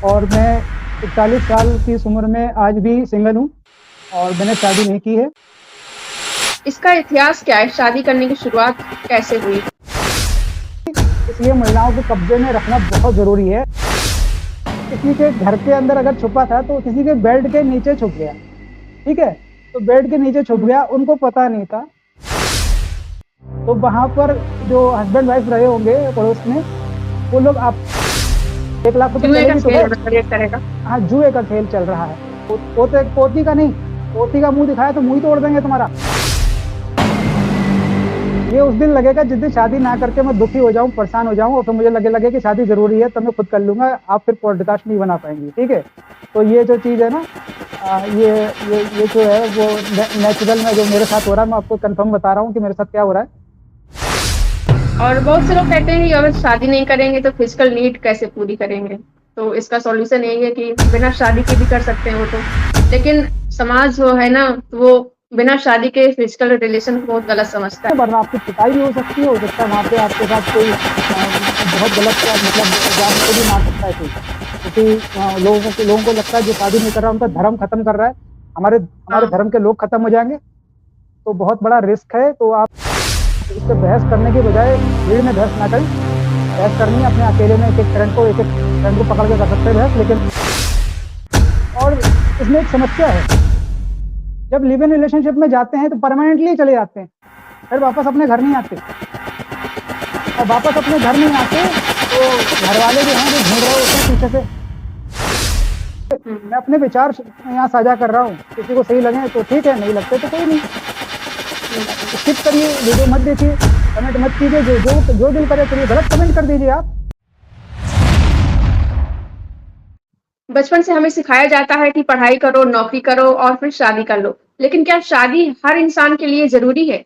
और मैं 41 साल की इस उम्र में आज भी सिंगल हूँ और मैंने शादी नहीं की है। इसका इतिहास क्या है? शादी करने की शुरुआत कैसे हुई? इसलिए महिलाओं को कब्जे में रखना बहुत ज़रूरी है। किसी के घर के अंदर अगर छुपा था तो किसी के बेड के नीचे छुप गया, ठीक है? तो बेड के नीचे छुप हुँ, गया, उनको पता नहीं था। तो वहाँ पर जो हस्बैंड वाइफ रहे होंगे पड़ोस में, वो लोग आप 1 लाख रुपए जुए चले का भी तो खेल गए। मतलब एक तरह का। हाँ, जुए का खेल चल रहा है। पोते पोती का नहीं, पोती का मुँह दिखाया तो मुँह ही तोड़ देंगे तुम्हारा। ये उस दिन लगेगा जिस दिन शादी ना करके मैं दुखी हो जाऊँ, परेशान हो जाऊँ और फिर मुझे लगे कि शादी ज़रूरी है, तब मैं खुद कर लूँगा, आप फिर पॉडकास्ट नहीं बना पाएँगी, ठीक है? तो ये जो चीज़ है ना, ये जो है वो नेचुरल में जो मेरे साथ हो रहा है, मैं आपको कन्फर्म बता रहा हूँ कि मेरे साथ क्या हो रहा है। और बहुत से लोग कहते हैं कि अगर शादी नहीं करेंगे तो फिजिकल नीड कैसे पूरी करेंगे? तो इसका सॉल्यूशन यही है कि बिना शादी के भी कर सकते हैं वो तो। लेकिन समाज जो है ना, वो बिना शादी के फिजिकल रिलेशन को बहुत गलत समझता है। वरना आपकी पिटाई भी हो सकता है वहाँ पे आपके साथ कोई बहुत गलत का मतलब जान से भी मार सकता है कोई। क्योंकि लोगों को लगता है जो शादी नहीं कर रहा उनका धर्म खत्म कर रहा है, हमारे हमारे हाँ, धर्म के लोग खत्म हो जाएंगे। तो बहुत बड़ा रिस्क है, तो आप इस पे बहस करने की बजाय भीड़ में बहस ना करें। बहस करनी है अपने अकेले में, एक एक फ्रेंड को पकड़ के कर सकते हैं बहस। लेकिन और इसमें एक समस्या है, जब लिव इन रिलेशनशिप में जाते हैं तो परमानेंटली चले जाते हैं, फिर वापस अपने घर नहीं आते। और वापस अपने घर नहीं आते तो घर वाले जो हैं वो ढूंढ रहे होते हैं पीछे से। हुँ। मैं अपने विचार यहाँ साझा कर रहा हूँ, किसी को सही लगे तो ठीक है, नहीं लगते तो कोई नहीं। स्किप करिए, वीडियो मत देखिए, कमेंट मत कीजिए, जो दिल करे करिए, गलत कमेंट कर दीजिए आप। बचपन से हमें सिखाया जाता है कि पढ़ाई करो, नौकरी करो और फिर शादी कर लो। लेकिन क्या शादी हर इंसान के लिए ज़रूरी है?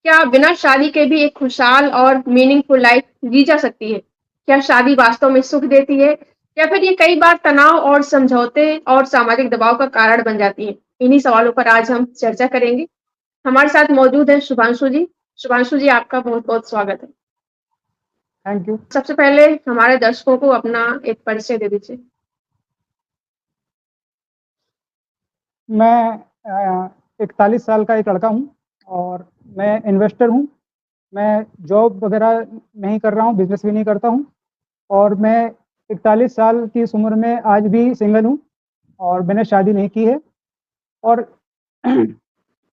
क्या बिना शादी के भी एक खुशहाल और मीनिंगफुल लाइफ जी जा सकती है? क्या शादी वास्तव में सुख देती है या फिर ये कई बार तनाव और समझौते और सामाजिक दबाव का कारण बन जाती है? इन्हीं सवालों पर आज हम चर्चा करेंगे। हमारे साथ मौजूद हैं शुभांशु जी। शुभांशु जी, आपका बहुत-बहुत स्वागत है। Thank you. सबसे पहले हमारे दर्शकों को अपना एक परिचय दे दीजिए। मैं 41 साल का एक लड़का हूँ और मैं इन्वेस्टर हूँ। मैं जॉब वगैरह नहीं कर रहा हूँ, बिजनेस भी नहीं करता हूँ और मैं 41 साल की इस उम्र में आज भी सिंगल हूँ और मैंने शादी नहीं की है। और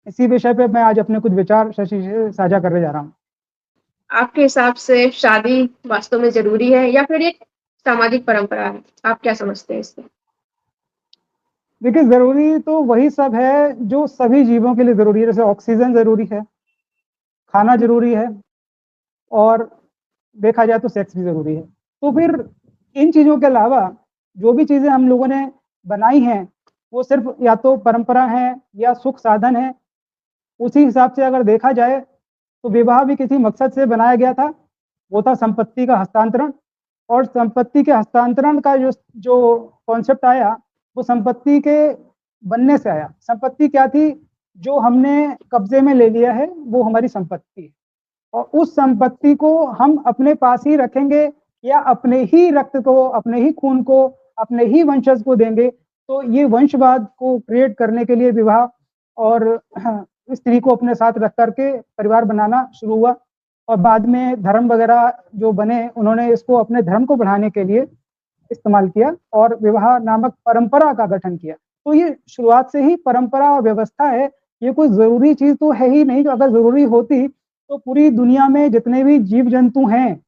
इसी विषय पे मैं आज अपने कुछ विचार शशि से साझा करने जा रहा हूँ। आपके हिसाब से शादी वास्तव में ज़रूरी है या फिर एक सामाजिक परंपरा है? आप क्या समझते हैं इससे? देखिए, ज़रूरी तो वही सब है जो सभी जीवों के लिए ज़रूरी है। जैसे ऑक्सीजन ज़रूरी है, खाना हुँ, ज़रूरी है और देखा जाए तो सेक्स भी ज़रूरी है। तो फिर इन चीज़ों के अलावा जो भी चीज़ें हम लोगों ने बनाई हैं, वो सिर्फ़ या तो परंपरा है या सुख साधन है। उसी हिसाब से अगर देखा जाए तो विवाह भी किसी मकसद से बनाया गया था, वो था संपत्ति का हस्तांतरण। और संपत्ति के हस्तांतरण का जो जो कॉन्सेप्ट आया, वो संपत्ति के बनने से आया। संपत्ति क्या थी? जो हमने कब्ज़े में ले लिया है, वो हमारी संपत्ति है। और उस संपत्ति को हम अपने पास ही रखेंगे या अपने ही रक्त को, अपने ही खून को, अपने ही वंशज को देंगे। तो ये वंशवाद को क्रिएट करने के लिए विवाह और स्त्री को अपने साथ रख कर के परिवार बनाना शुरू हुआ। और बाद में धर्म वगैरह जो बने, उन्होंने इसको अपने धर्म को बढ़ाने के लिए इस्तेमाल किया और विवाह नामक परंपरा का गठन किया। तो ये शुरुआत से ही परंपरा और व्यवस्था है, ये कोई ज़रूरी चीज़ तो है ही नहीं। जो अगर ज़रूरी होती तो पूरी दुनिया में जितने भी जीव-जंतु हैं,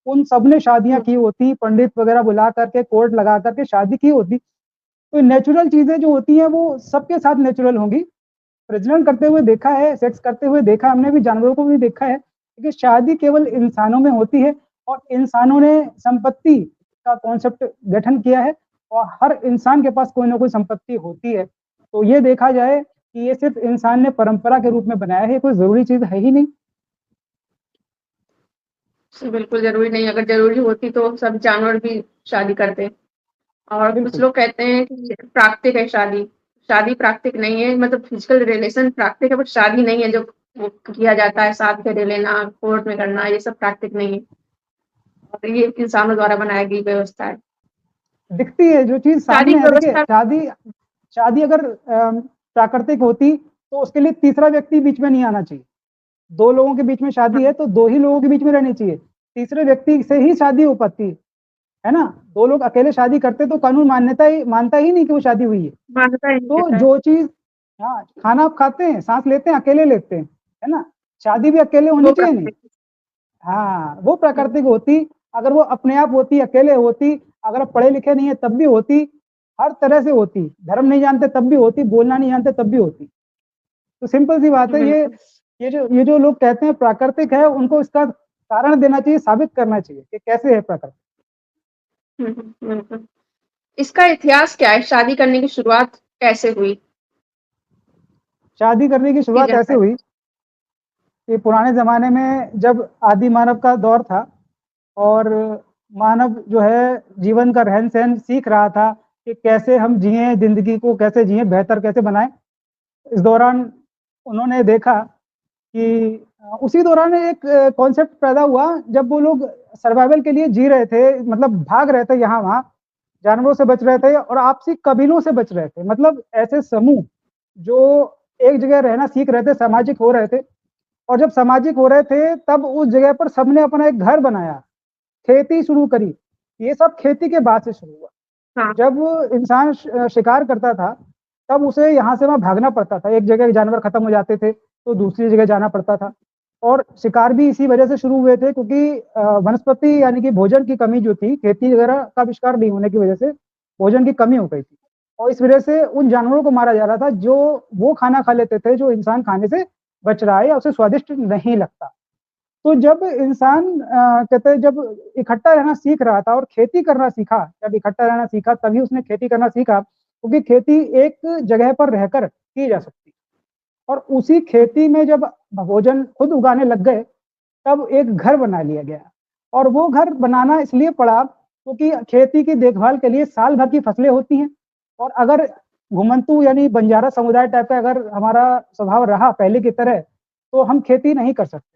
उन सब ने शादियाँ हुँ, की होती, पंडित वगैरह बुला करके, कोर्ट लगा करके शादी की होती। तो नेचुरल चीज़ें जो होती हैं, वो सबके साथ नेचुरल होंगी। प्रजनन करते हुए देखा है, सेक्स करते हुए देखा है, हमने भी जानवरों को भी देखा है। लेकिन शादी केवल इंसानों में होती है और इंसानों ने संपत्ति का कॉन्सेप्ट गठन किया है और हर इंसान के पास कोई ना कोई संपत्ति होती है। तो ये देखा जाए कि ये सिर्फ़ इंसान ने परंपरा के रूप में बनाया है, ये कोई ज़रूरी चीज़ है ही नहीं। बिल्कुल ज़रूरी नहीं, अगर ज़रूरी होती तो सब जानवर भी शादी करते। और कुछ बिल्कुल। लोग कहते हैं कि प्राकृतिक है शादी। शादी प्राकृतिक नहीं है, मतलब फिजिकल रिलेशन प्राकृतिक है बट शादी नहीं है जो वो किया जाता है, साथ फेरे लेना, कोर्ट में करना, ये सब प्राकृतिक नहीं है और ये इंसानों द्वारा बनाई गई व्यवस्था है। दिखती है, जो चीज़ शादी सामने की है। देखिए, व्यवस्था शादी शादी अगर प्राकृतिक होती, तो उसके लिए तीसरा व्यक्ति बीच में नहीं आना चाहिए। 2 लोगों के बीच में शादी है, हाँ, तो 2 ही लोगों के बीच में रहनी चाहिए। तीसरे व्यक्ति से ही शादी हो पाती है ना? 2 लोग अकेले शादी करते तो कानून मानता ही नहीं कि वो शादी हुई है। मान्यता ही नहीं तो देता है। जो चीज़, हाँ, खाना आप खाते हैं, साँस लेते हैं, अकेले लेते हैं, है ना? शादी भी अकेले होनी वो चाहिए नहीं? प्राकृतिक। हाँ, वो हुँ, प्राकृतिक होती, अगर वो अपने आप होती, अकेले होती, अगर आप पढ़े-लिखे नहीं है तब भी होती, हर तरह से होती, धर्म नहीं जानते तब भी होती, बोलना नहीं जानते तब भी होती। तो सिंपल सी बात है, बिल्कुल। ये जो लोग कहते हैं प्राकृतिक है, उनको इसका कारण देना चाहिए, साबित करना चाहिए कि कैसे है प्राकृतिक। हुँ, हुँ, बिल्कुल। इसका इतिहास क्या है? शादी करने की शुरुआत कैसे हुई? शादी करने की इसकी शुरुआत ऐसे जानकारी। हुई कि पुराने ज़माने में जब आदि मानव का दौर था और मानव जो है जीवन का रहन-सहन सीख रहा था कि कैसे हम जिएँ, ज़िंदगी को कैसे जिएँ, बेहतर कैसे बनाएँ। इस दौरान उन्होंने देखा कि उसी दौरान एक कॉन्सेप्ट पैदा हुआ जब वो लोग सर्वाइवल के लिए जी रहे थे, मतलब भाग रहे थे यहाँ-वहाँ, जानवरों से बच रहे थे और आपसी कबीलों से बच रहे थे। मतलब ऐसे समूह जो एक जगह रहना सीख रहे थे, सामाजिक हो रहे थे और जब सामाजिक हो रहे थे तब उस जगह पर सबने अपना एक घर बनाया, खेती शुरू करी। ये सब खेती के बाद से शुरू हुआ। हाँ, जब इंसान शिकार करता था, तब उसे यहाँ से वहाँ भागना पड़ता था। एक जगह जानवर खत्म हो जाते थे, तो दूसरी जगह जाना पड़ता था और शिकार भी इसी वजह से शुरू हुए थे क्योंकि वनस्पति यानी कि भोजन की कमी जो थी, खेती वगैरह का आविष्कार नहीं होने की वजह से भोजन की कमी हो गई थी और इस वजह से उन जानवरों को मारा जा रहा था, जो वो खाना खा लेते थे, जो इंसान खाने से बच रहा है या उसे स्वादिष्ट नहीं लगता। तो जब इंसान कहते हैं जब इकट्ठा रहना सीख रहा था और खेती करना सीखा, जब इकट्ठा रहना सीखा तभी उसने खेती करना सीखा, क्योंकि खेती एक जगह पर रहकर की जा सकती है और उसी खेती में जब भोजन खुद उगाने लग गए, तब एक घर बना लिया गया और वो घर बनाना इसलिए पड़ा क्योंकि खेती की देखभाल के लिए साल भर की फसलें होती हैं और अगर घुमंतू यानी बंजारा समुदाय टाइप का अगर हमारा स्वभाव रहा पहले की तरह, तो हम खेती नहीं कर सकते।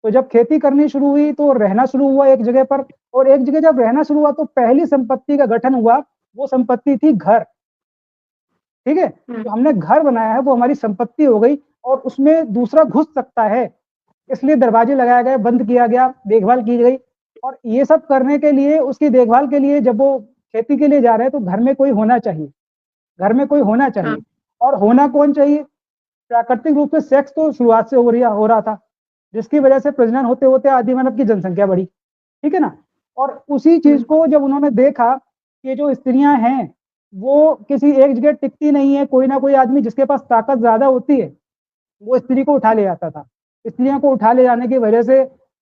तो जब खेती करनी शुरू हुई तो रहना शुरू हुआ एक जगह पर और एक जगह जब रहना शुरू हुआ तो पहली संपत्ति का गठन हुआ, वो संपत्ति थी घर, ठीक है? हुँ, जो हमने घर बनाया है वो हमारी संपत्ति हो गई और उसमें दूसरा घुस सकता है, इसलिए दरवाजे लगाए गए, बंद किया गया, देखभाल की गई और ये सब करने के लिए उसकी देखभाल के लिए जब वो खेती के लिए जा रहे हैं तो घर में कोई होना चाहिए, घर में कोई होना हाँ, चाहिए और होना कौन चाहिए? प्राकृतिक रूप से सेक्स तो शुरुआत से हो रहा था, जिसकी वजह से प्रजनन होते-होते आदि मानव की जनसंख्या बढ़ी, ठीक है ना? और उसी चीज़ हुँ, को जब उन्होंने देखा कि जो स्त्रियाँ हैं, वो किसी एक जगह टिकती नहीं है, कोई ना कोई आदमी जिसके पास ताकत ज़्यादा होती है, वो स्त्री को उठा ले जाता था। स्त्रियों को उठा ले जाने की वजह से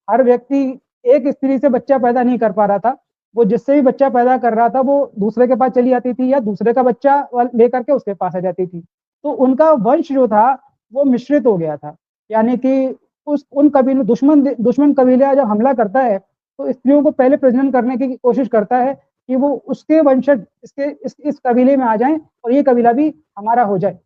हर व्यक्ति एक स्त्री से बच्चा पैदा नहीं कर पा रहा था। वो जिससे भी बच्चा पैदा कर रहा था, वो दूसरे के पास चली जाती थी या दूसरे का बच्चा लेकर के उसके पास आ जाती थी। तो उनका वंश जो था, वो मिश्रित हो गया था। यानी कि उस उन कबीलों दुश्मन कबीला जब हमला करता है, तो स्त्रियों को पहले प्रजनन करने की कोशिश करता है कि वो उसके वंशज इस कबीले में आ जाएँ और ये कबीला भी हमारा हो जाए।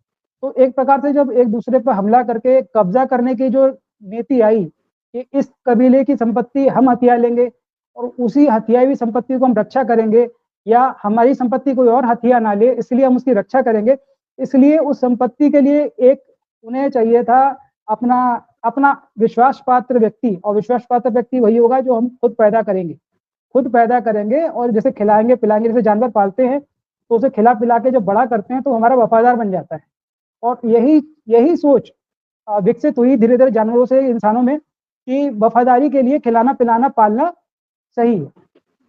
तो एक प्रकार से जब एक दूसरे पर हमला करके कब्जा करने की जो नीति आई कि इस कबीले की संपत्ति हम हथिया लेंगे और उसी हथियाई हुई संपत्ति को हम रक्षा करेंगे या हमारी संपत्ति कोई और हथिया ना ले इसलिए हम उसकी रक्षा करेंगे। इसलिए उस संपत्ति के लिए एक उन्हें चाहिए था अपना अपना विश्वास पात्र व्यक्ति और विश्वास पात्र व्यक्ति वही होगा जो हम खुद पैदा करेंगे और जैसे खिलाएँगे-पिलाएँगे, जैसे जानवर पालते हैं, तो उसे खिला-पिला के जब बड़ा करते हैं तो हमारा वफ़ादार बन जाता है। और यही यही सोच विकसित हुई धीरे-धीरे जानवरों से इंसानों में कि वफ़ादारी के लिए खिलाना-पिलाना, पालना सही है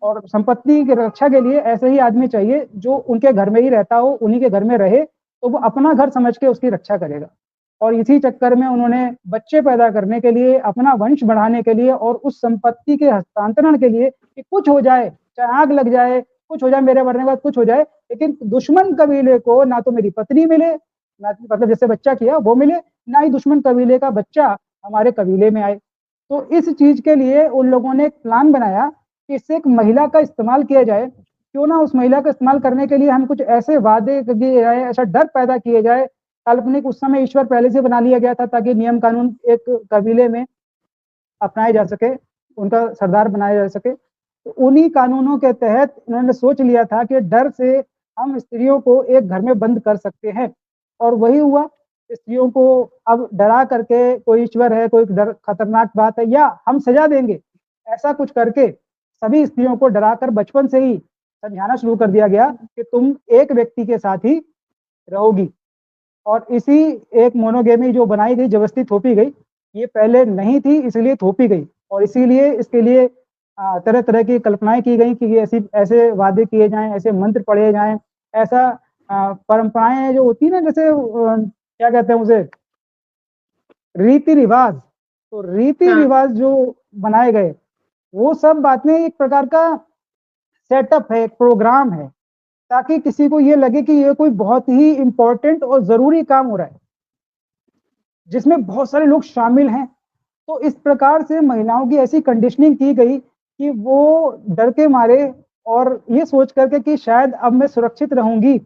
और संपत्ति की रक्षा के लिए ऐसे ही आदमी चाहिए जो उनके घर में ही रहता हो, उन्हीं के घर में रहे, तो वो अपना घर समझ के उसकी रक्षा करेगा। और इसी चक्कर में उन्होंने बच्चे पैदा करने के लिए, अपना वंश बढ़ाने के लिए और उस संपत्ति के हस्तांतरण के लिए कि कुछ हो जाए, चाहे आग लग जाए, कुछ हो जाए मेरे मरने के बाद कुछ हो जाए, लेकिन दुश्मन कबीले को ना तो मेरी पत्नी मिले, ना मतलब जिससे बच्चा किया वो मिले, ना ही दुश्मन कबीले का बच्चा हमारे कबीले में आए। तो इस चीज़ के लिए उन लोगों ने एक प्लान बनाया कि इससे एक महिला का इस्तेमाल किया जाए। क्यों ना उस महिला का इस्तेमाल करने के लिए हम कुछ ऐसे वादे किए जाएँ, ऐसा डर पैदा किए जाए, काल्पनिक उस समय ईश्वर पहले से बना लिया गया था ताकि नियम कानून एक कबीले में अपनाए जा सके, उनका सरदार बनाया जा सके। तो उन्हीं कानूनों के तहत इन्होंने सोच लिया था कि डर से हम स्त्रियों को एक घर में बंद कर सकते हैं, और वही हुआ। स्त्रियों को अब डरा करके कोई ईश्वर है, कोई डर खतरनाक बात है, या हम सजा देंगे, ऐसा कुछ करके सभी स्त्रियों को डराकर बचपन से ही समझाना शुरू कर दिया गया कि तुम एक व्यक्ति के साथ ही रहोगी। और इसी एक मोनोगेमी जो बनाई गई, ज़बरदस्ती थोपी गई, ये पहले नहीं थी इसलिए थोपी गई, और इसीलिए इसके लिए तरह-तरह की कल्पनाएँ की गई कि ये ऐसे वादे किए जाएँ, ऐसे मंत्र पढ़े जाएँ, ऐसा परंपराएँ जो होती है ना, जैसे क्या कहते हैं उसे, रीति-रिवाज़। तो हाँ, रीति-रिवाज़ जो बनाए गए, वो सब बातें एक प्रकार का सेटअप है, एक प्रोग्राम है, ताकि किसी को ये लगे कि ये कोई बहुत ही इम्पोर्टेंट और ज़रूरी काम हो रहा है, जिसमें बहुत सारे लोग शामिल हैं। तो इस प्रकार से महिलाओं की ऐसी कंडीशनिंग की गई कि वो डर के मारे, और ये सोच कर के कि शायद अब मैं सुरक्षित रहूँगी,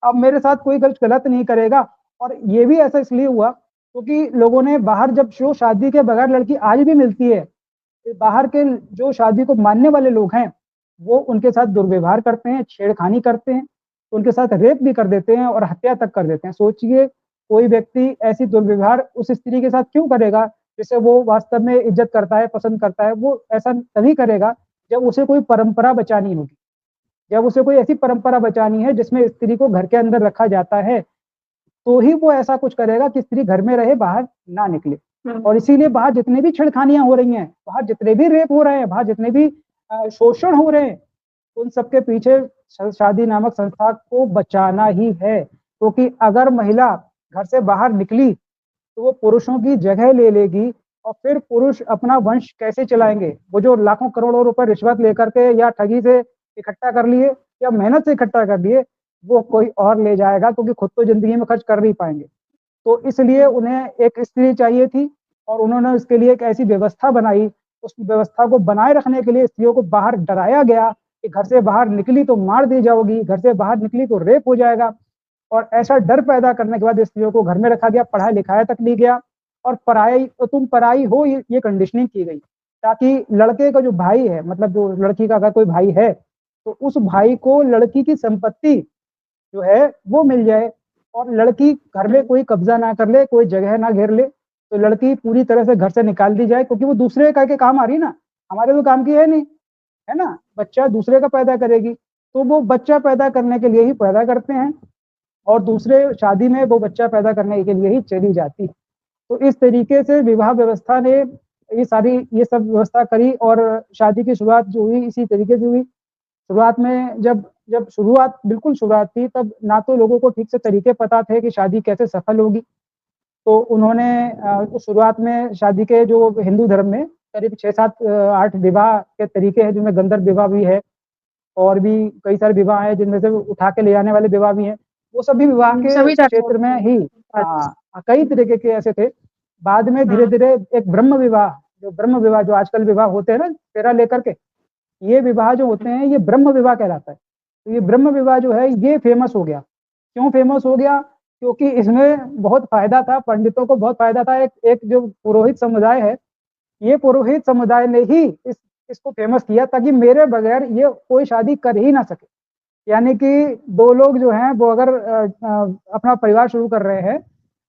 अब मेरे साथ कोई कुछ गलत नहीं करेगा। और ये भी ऐसा इसलिए हुआ क्योंकि लोगों ने बाहर जब जो शादी के बगैर लड़की आज भी मिलती है, बाहर के जो शादी को मानने वाले लोग हैं, वो उनके साथ दुर्व्यवहार करते हैं, छेड़खानी करते हैं, उनके साथ रेप भी कर देते हैं और हत्या तक कर देते हैं। सोचिए, कोई व्यक्ति ऐसी दुर्व्यवहार उस स्त्री के साथ क्यों करेगा, जिसे वो वास्तव में इज़्ज़त करता है, पसंद करता है, वो ऐसा तभी करेगा जब उसे कोई परंपरा बचानी होगी, जब उसे कोई ऐसी परंपरा बचानी है जिसमें स्त्री को घर के अंदर रखा जाता है, तो ही वो ऐसा कुछ करेगा कि स्त्री घर में रहे, बाहर ना निकले। हाँ, और इसीलिए बाहर जितने भी छेड़खानियाँ हो रही हैं, बाहर जितने भी रेप हो रहे हैं, बाहर जितने भी शोषण हो रहे हैं, उन सबके पीछे शादी नामक संस्था को बचाना ही है। क्योंकि अगर महिला घर से बाहर निकली, तो वो पुरुषों की जगह ले लेगी, और फिर पुरुष अपना वंश कैसे चलाएँगे? वो जो लाखों करोड़ों रुपए रिश्वत लेकर के या ठगी से इकट्ठा कर लिए या मेहनत से इकट्ठा कर लिए, वो कोई और ले जाएगा, क्योंकि खुद तो ज़िंदगी में खर्च कर नहीं पाएँगे। तो इसलिए हाँ, उन्हें एक स्त्री चाहिए थी, और उन्होंने उसके लिए एक ऐसी व्यवस्था बनाई। उस व्यवस्था को बनाए रखने के लिए स्त्रियों को बाहर डराया गया कि घर से बाहर निकली तो मार दी जाओगी, घर से बाहर निकली तो रेप हो जाएगा। और ऐसा डर पैदा करने के बाद स्त्रियों को घर में रखा गया, पढ़ाया-लिखाया तक नहीं गया, और पराई तो तुम पराई हो, ये कंडीशनिंग की गई, ताकि लड़के का जो भाई है, मतलब जो लड़की का अगर कोई भाई है, तो उस भाई को लड़की की संपत्ति जो है वो मिल जाए, और लड़की घर में कोई कब्ज़ा ना कर ले, कोई जगह ना घेर ले, तो लड़की पूरी तरह से घर से निकाल दी जाए, क्योंकि वो दूसरे का के काम आ रही है ना, हमारे तो काम की है नहीं, है ना? बच्चा दूसरे का पैदा करेगी, तो वो बच्चा पैदा करने के लिए ही पैदा करते हैं, और दूसरे शादी में वो बच्चा पैदा करने के लिए ही चली जाती है। तो इस तरीके से विवाह व्यवस्था ने ये सब व्यवस्था करी, और शादी की शुरुआत जो हुई इसी तरीके से हुई। शुरुआत में जब जब शुरुआत बिल्कुल शुरुआत थी, तब ना तो लोगों को ठीक से तरीके पता थे कि शादी कैसे सफल होगी। तो उन्होंने शुरुआत में शादी के जो हिंदू धर्म में करीब 6, 7, 8 विवाह के तरीके हैं, जिनमें गंधर्व विवाह भी है, और भी कई सारे विवाह हैं जिनमें से उठा के ले जाने वाले विवाह भी हैं। वो सभी विवाह के सभी तरह क्षेत्र में ही अच्छा, कई तरीके के ऐसे थे। बाद में हाँ, धीरे-धीरे एक ब्रह्म विवाह जो आजकल विवाह होते हैं ना, फेरा लेकर के, ये विवाह जो होते हैं, ये ब्रह्म विवाह कहलाता है। तो ये ब्रह्म विवाह जो है, ये फ़ेमस हो गया। क्यों फ़ेमस हो गया? क्योंकि इसमें बहुत फ़ायदा था, पंडितों को बहुत फ़ायदा था। एक एक जो पुरोहित समुदाय है, ये पुरोहित समुदाय ने ही इसको फ़ेमस किया, ताकि मेरे बगैर ये कोई शादी कर ही ना सके। यानी कि 2 लोग जो हैं, वो अगर अपना परिवार शुरू कर रहे हैं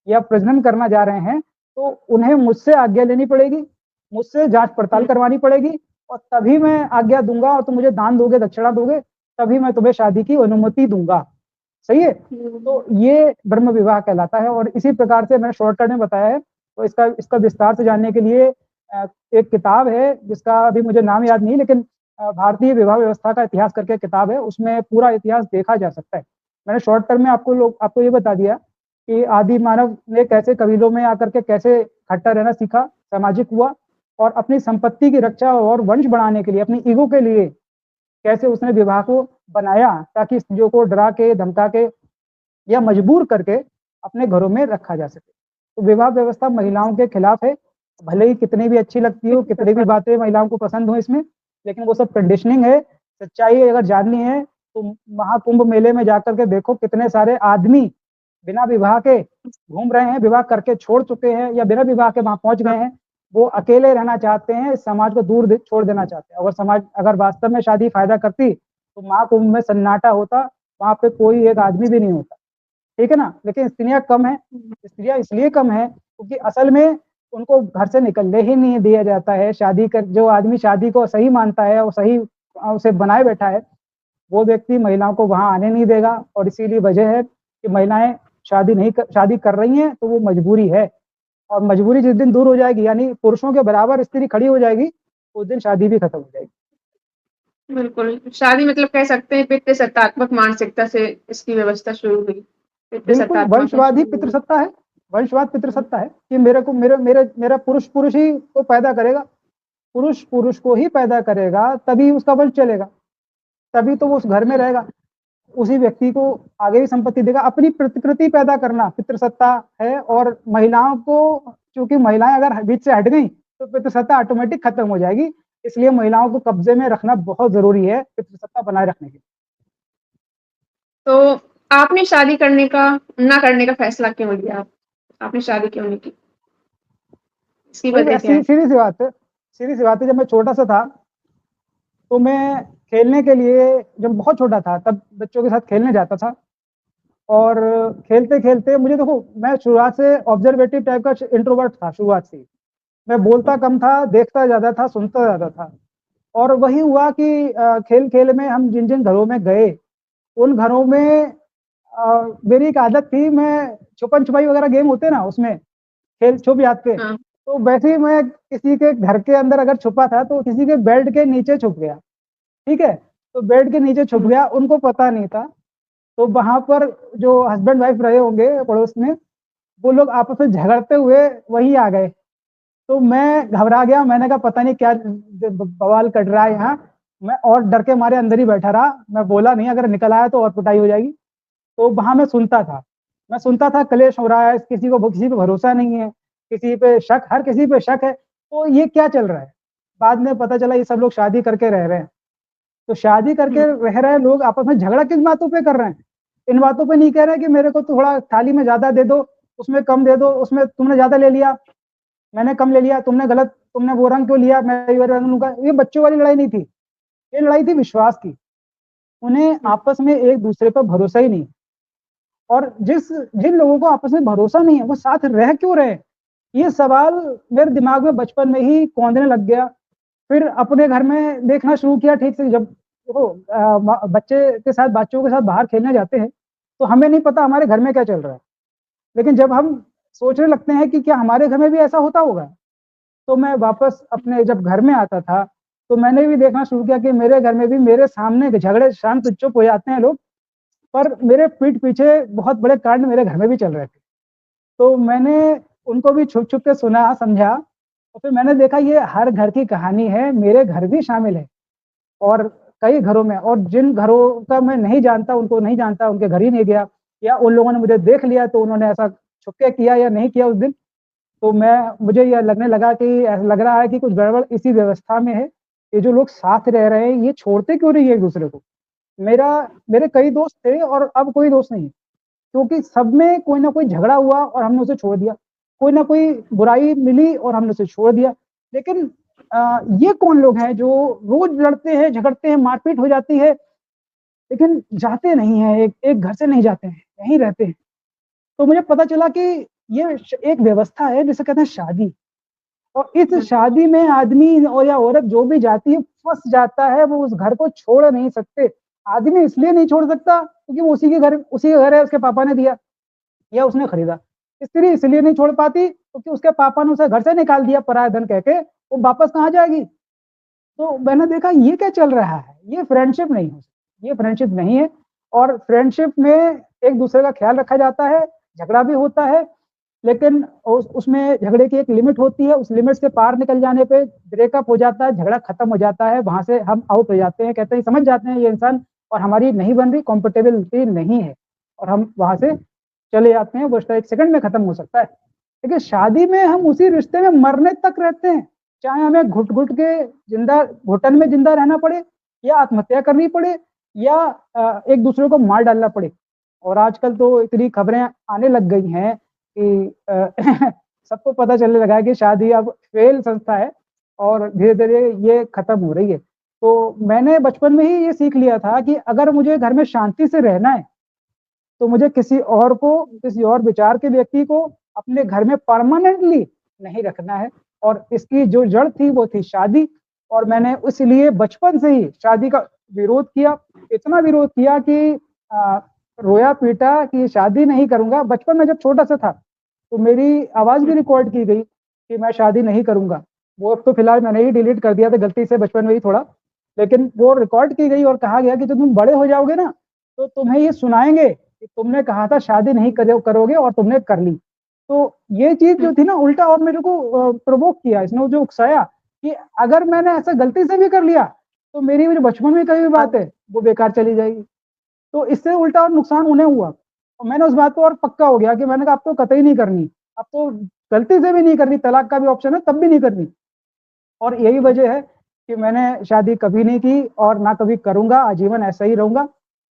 या प्रजनन करना जा रहे हैं, तो उन्हें मुझसे आज्ञा लेनी पड़ेगी, मुझसे जाँच-पड़ताल हुँ, करवानी पड़ेगी, और तभी मैं आज्ञा दूँगा, और तुम मुझे दान दोगे, दक्षिणा दोगे, तभी मैं तुम्हें शादी की अनुमति दूँगा। सही है? हुँ, तो ये ब्रह्म विवाह कहलाता है, और इसी प्रकार से मैंने शॉर्टकट में बताया है। तो इसका इसका विस्तार से जानने के लिए एक किताब है, जिसका अभी मुझे नाम याद नहीं, लेकिन भारतीय विवाह व्यवस्था का इतिहास करके किताब है, उसमें पूरा इतिहास देखा जा सकता है। मैंने शॉर्ट टर्म में आपको ये बता दिया कि आदि मानव ने कैसे कबीलों में आकर के कैसे इकट्ठा रहना सीखा, सामाजिक हुआ, और अपनी संपत्ति की रक्षा और वंश बढ़ाने के लिए, अपनी ईगो के लिए कैसे उसने विवाह को बनाया, ताकि स्त्रियों को डरा के, धमका के या मजबूर करके अपने घरों में रखा जा सके। तो विवाह व्यवस्था महिलाओं के खिलाफ है, भले ही कितनी भी अच्छी लगती हो, बिल्कुल कितनी भी सर, बातें महिलाओं को पसंद हो इसमें, लेकिन वो सब कंडीशनिंग है। सच्चाई अगर जाननी है, तो महाकुंभ मेले में जाकर के देखो, कितने सारे आदमी बिना विवाह के घूम रहे हैं, विवाह करके छोड़ चुके हैं या बिना विवाह के वहाँ पहुँच हाँ, गए हैं। वो अकेले रहना चाहते हैं, समाज को दूर छोड़ देना चाहते हैं। अगर वास्तव में शादी फ़ायदा करती, तो महाकुंभ में सन्नाटा होता, वहाँ पे कोई एक आदमी भी नहीं होता, ठीक है ना? लेकिन स्त्रियाँ कम हैं, स्त्रियाँ इसलिए कम हैं क्योंकि असल में उनको घर से निकलने ही नहीं दिया जाता है। जो आदमी शादी को सही मानता है और सही उसे बनाए बैठा है, वो व्यक्ति महिलाओं को वहाँ आने नहीं देगा और इसीलिए वजह है कि महिलाएँ शादी कर रही हैं, तो वो मजबूरी है और मजबूरी जिस दिन दूर हो जाएगी, यानी पुरुषों के बराबर स्त्री खड़ी हो जाएगी, उस दिन शादी भी खत्म हो जाएगी। बिल्कुल, शादी मतलब कह सकते हैं पितृसत्तात्मक मानसिकता से इसकी व्यवस्था शुरू हुई। बिल्कुल, पितृसत्तात्मक है। वंशवाद ही पितृसत्ता है, वंशवाद पितृसत्ता है कि मेरे को मेरे मेरे मेरा पुरुष ही को पैदा करेगा, पुरुष को ही पैदा करेगा, तभी उसका वंश चलेगा, तभी तो वो उस घर में रहेगा, उसी व्यक्ति को आगे भी संपत्ति देगा। अपनी प्रतिकृति पैदा करना पितृसत्ता है और महिलाओं को, चूँकि महिलाएँ अगर बीच से हट गई, तो पितृसत्ता ऑटोमेटिक खत्म हो जाएगी, इसलिए महिलाओं को कब्ज़े में रखना बहुत ज़रूरी है, पितृसत्ता बनाए रखने के लिए। तो आपने शादी ना करने का फैसला क्यों लिया? आपने शादी क्यों नहीं की? इसकी वही वजह क्या है? सीधी सी बात है, जब मैं छोटा-सा था, तो मैं खेलने के लिए, जब बहुत छोटा था, तब बच्चों के साथ खेलने जाता था और खेलते-खेलते मुझे, देखो, मैं शुरुआत से ऑब्ज़र्वेटिव टाइप का इंट्रोवर्ट था शुरुआत से ही। मैं बोलता कम था, देखता ज़्यादा था, सुनता ज़्यादा था और वही हुआ कि खेल-खेल में हम जिन-जिन घरों में गए, उन घरों में मेरी एक आदत थी, मैं छुपन-छुपाई वगैरह गेम होते हैं ना, उसमें खेल छुप जाते, हाँ। तो वैसे ही मैं किसी के घर के अंदर अगर छुपा था, तो किसी के बेड के नीचे छुप गया, ठीक है? तो बेड के नीचे छुप हुँ। गया, उनको पता नहीं था, तो वहाँ पर जो हस्बैंड वाइफ रहे होंगे पड़ोस में, वो लोग आपस में झगड़ते हुए वहीं आ गए। तो मैं घबरा गया, मैंने कहा पता नहीं क्या बवाल कट रहा है यहाँ, मैं और डर के मारे अंदर ही बैठा रहा, मैं बोला नहीं, अगर निकल आया तो और पिटाई हो जाएगी। तो वहाँ मैं सुनता था क्लेश हो रहा है, किसी पे भरोसा नहीं है, किसी पे शक, हर किसी पे शक है, तो ये क्या चल रहा है? बाद में पता चला ये सब लोग शादी करके रह रहे हैं। तो शादी करके हुँ। रह रहे लोग आपस में झगड़ा किस बातों पे कर रहे हैं? इन बातों पे नहीं कह रहे हैं कि मेरे को थोड़ा थाली में ज़्यादा दे दो, उसमें कम दे दो, उसमें तुमने ज़्यादा ले लिया, मैंने कम ले लिया, तुमने वो रंग क्यों लिया, मैं ये रंग लूँगा। ये बच्चों वाली लड़ाई नहीं थी, ये लड़ाई थी विश्वास की। उन्हें हुँ। आपस में एक-दूसरे पर भरोसा ही नहीं और जिन लोगों को आपस में भरोसा नहीं है, वो साथ रह क्यों रहे? ये सवाल मेरे दिमाग में बचपन में ही कौंधने लग गया। फिर अपने घर में देखना शुरू किया, ठीक से, जब देखो बच्चों के साथ बाहर खेलने जाते हैं, तो हमें नहीं पता हमारे घर में क्या चल रहा है। लेकिन जब हम सोचने लगते हैं कि क्या हमारे घर में भी ऐसा होता होगा? तो मैं वापस अपने जब घर में आता था, तो मैंने भी देखना शुरू किया कि मेरे घर में भी मेरे सामने झगड़े शांत चुप हो जाते हैं लोग, पर मेरे पीठ पीछे बहुत बड़े कांड मेरे घर में भी चल रहे थे। तो मैंने उनको भी छुप-छुप के सुना, समझा और फिर मैंने देखा ये हर घर की कहानी है, मेरे घर भी शामिल है और कई घरों में, और जिन घरों का मैं नहीं जानता, उनको नहीं जानता, उनके घर ही नहीं गया या उन लोगों ने मुझे देख लिया तो उन्होंने ऐसा छुप के किया या नहीं किया उस दिन, तो मुझे ये लगने लगा कि ऐसा लग रहा है कि कुछ गड़बड़ इसी व्यवस्था में है। ये जो लोग साथ रह रहे हैं, ये छोड़ते क्यों नहीं है एक-दूसरे को? मेरा मेरे कई दोस्त थे और अब कोई दोस्त नहीं है, क्योंकि सब में कोई ना कोई झगड़ा हुआ और हमने उसे छोड़ दिया। कोई ना कोई बुराई मिली और हमने उसे छोड़ दिया। लेकिन ये कौन लोग हैं जो रोज़ लड़ते हैं, झगड़ते हैं, मारपीट हो जाती है, लेकिन जाते नहीं हैं, एक एक घर से नहीं जाते हैं, यहीं रहते हैं। तो मुझे पता चला कि ये एक व्यवस्था है जिसे कहते हैं शादी, और इस हुँ। शादी में आदमी और या औरत जो भी जाती है, फँस जाता है, वो उस घर को छोड़ नहीं सकते। आदमी इसलिए नहीं छोड़ सकता क्योंकि वो उसी के घर है, उसके पापा ने दिया या उसने खरीदा। स्त्री इसलिए नहीं छोड़ पाती क्योंकि उसके पापा ने उसे घर से निकाल दिया पराया धन कह के, वो वापस कहाँ जाएगी? तो मैंने देखा ये क्या चल रहा है, ये फ्रेंडशिप नहीं है, ये फ्रेंडशिप नहीं है और फ्रेंडशिप में एक-दूसरे का ख़्याल रखा जाता है, झगड़ा भी होता है, लेकिन उसमें झगड़े की एक लिमिट होती है, उस लिमिट से पार निकल जाने पे ब्रेकअप हो जाता है, झगड़ा खत्म हो जाता है, वहाँ से हम आउट हो जाते हैं, कहते हैं समझ जाते हैं ये इंसान और हमारी नहीं बन रही, कॉम्पैटिबिलिटी नहीं है और हम वहाँ से चले जाते हैं, वो रिश्ता 1 सेकंड में खत्म हो सकता है। देखिए शादी में हम उसी रिश्ते में मरने तक रहते हैं, चाहे हमें घुट-घुट के घुटन में ज़िंदा रहना पड़े या आत्महत्या करनी पड़े या एक दूसरे को मार डालना पड़े। और आजकल तो इतनी खबरें आने लग गई हैं कि सबको पता चलने लगा है कि शादी अब फेल संस्था है और धीरे-धीरे ये खत्म हो रही है। तो मैंने बचपन में ही ये सीख लिया था कि अगर मुझे घर में शांति से रहना है, तो मुझे किसी और विचार के व्यक्ति को अपने घर में परमानेंटली नहीं रखना है और इसकी जो जड़ थी वो थी शादी और मैंने इसलिए बचपन से ही शादी का विरोध किया, इतना विरोध किया कि रोया-पीटा कि शादी नहीं करूँगा। बचपन में जब छोटा-सा था, तो मेरी आवाज़ भी रिकॉर्ड की गई कि मैं शादी नहीं करूँगा। वो अब तो फिलहाल मैंने ही डिलीट कर दिया था गलती से बचपन में ही थोड़ा, लेकिन वो रिकॉर्ड की गई और कहा गया कि जब तुम बड़े हो जाओगे ना, तो तुम्हें ये सुनाएँगे कि तुमने कहा था शादी नहीं करोगे और तुमने कर ली। तो ये चीज़ जो थी ना उल्टा और मेरे को प्रोवोक किया, इसने जो उकसाया कि अगर मैंने ऐसा गलती से भी कर लिया, तो मेरी जो बचपन में कही हुई बात है, वो बेकार चली जाएगी। तो इससे उल्टा और नुकसान उन्हें हुआ और मैंने उस बात को और पक्का हो गया कि मैंने कहा अब तो कतई नहीं करनी, अब तो गलती से भी नहीं करनी, तलाक का भी ऑप्शन है तब भी नहीं करनी। और यही वजह है कि मैंने शादी कभी नहीं की और ना कभी करूँगा, आजीवन ऐसा ही रहूँगा।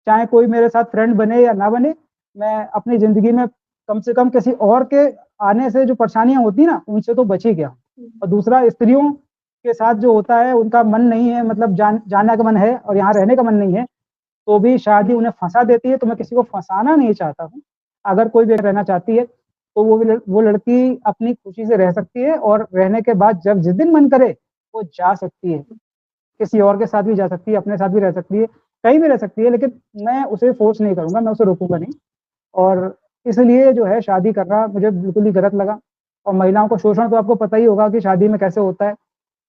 चाहे कोई मेरे साथ फ्रेंड बने या ना बने, मैं अपनी ज़िंदगी में कम से कम किसी और के आने से जो परेशानियाँ होती हैं ना, उनसे तो बच ही गया। और दूसरा स्त्रियों के साथ जो होता है, उनका मन नहीं है मतलब जाने का मन है और यहाँ रहने का मन नहीं है, तो भी शादी उन्हें फँसा देती है, तो मैं किसी को फँसाना नहीं चाहता हूँ। अगर कोई भी रहना चाहती है, तो वो लड़की अपनी खुशी से रह सकती है और रहने के बाद जब जिस दिन मन करे, वो जा सकती है। किसी और के साथ भी जा सकती है, अपने साथ भी रह सकती है, कहीं भी रह सकती है, लेकिन मैं उसे फ़ोर्स नहीं करूँगा, मैं उसे रोकूँगा नहीं। और इसलिए जो है शादी करना मुझे बिल्कुल ही गलत लगा और महिलाओं को शोषण तो आपको पता ही होगा कि शादी में कैसे होता है।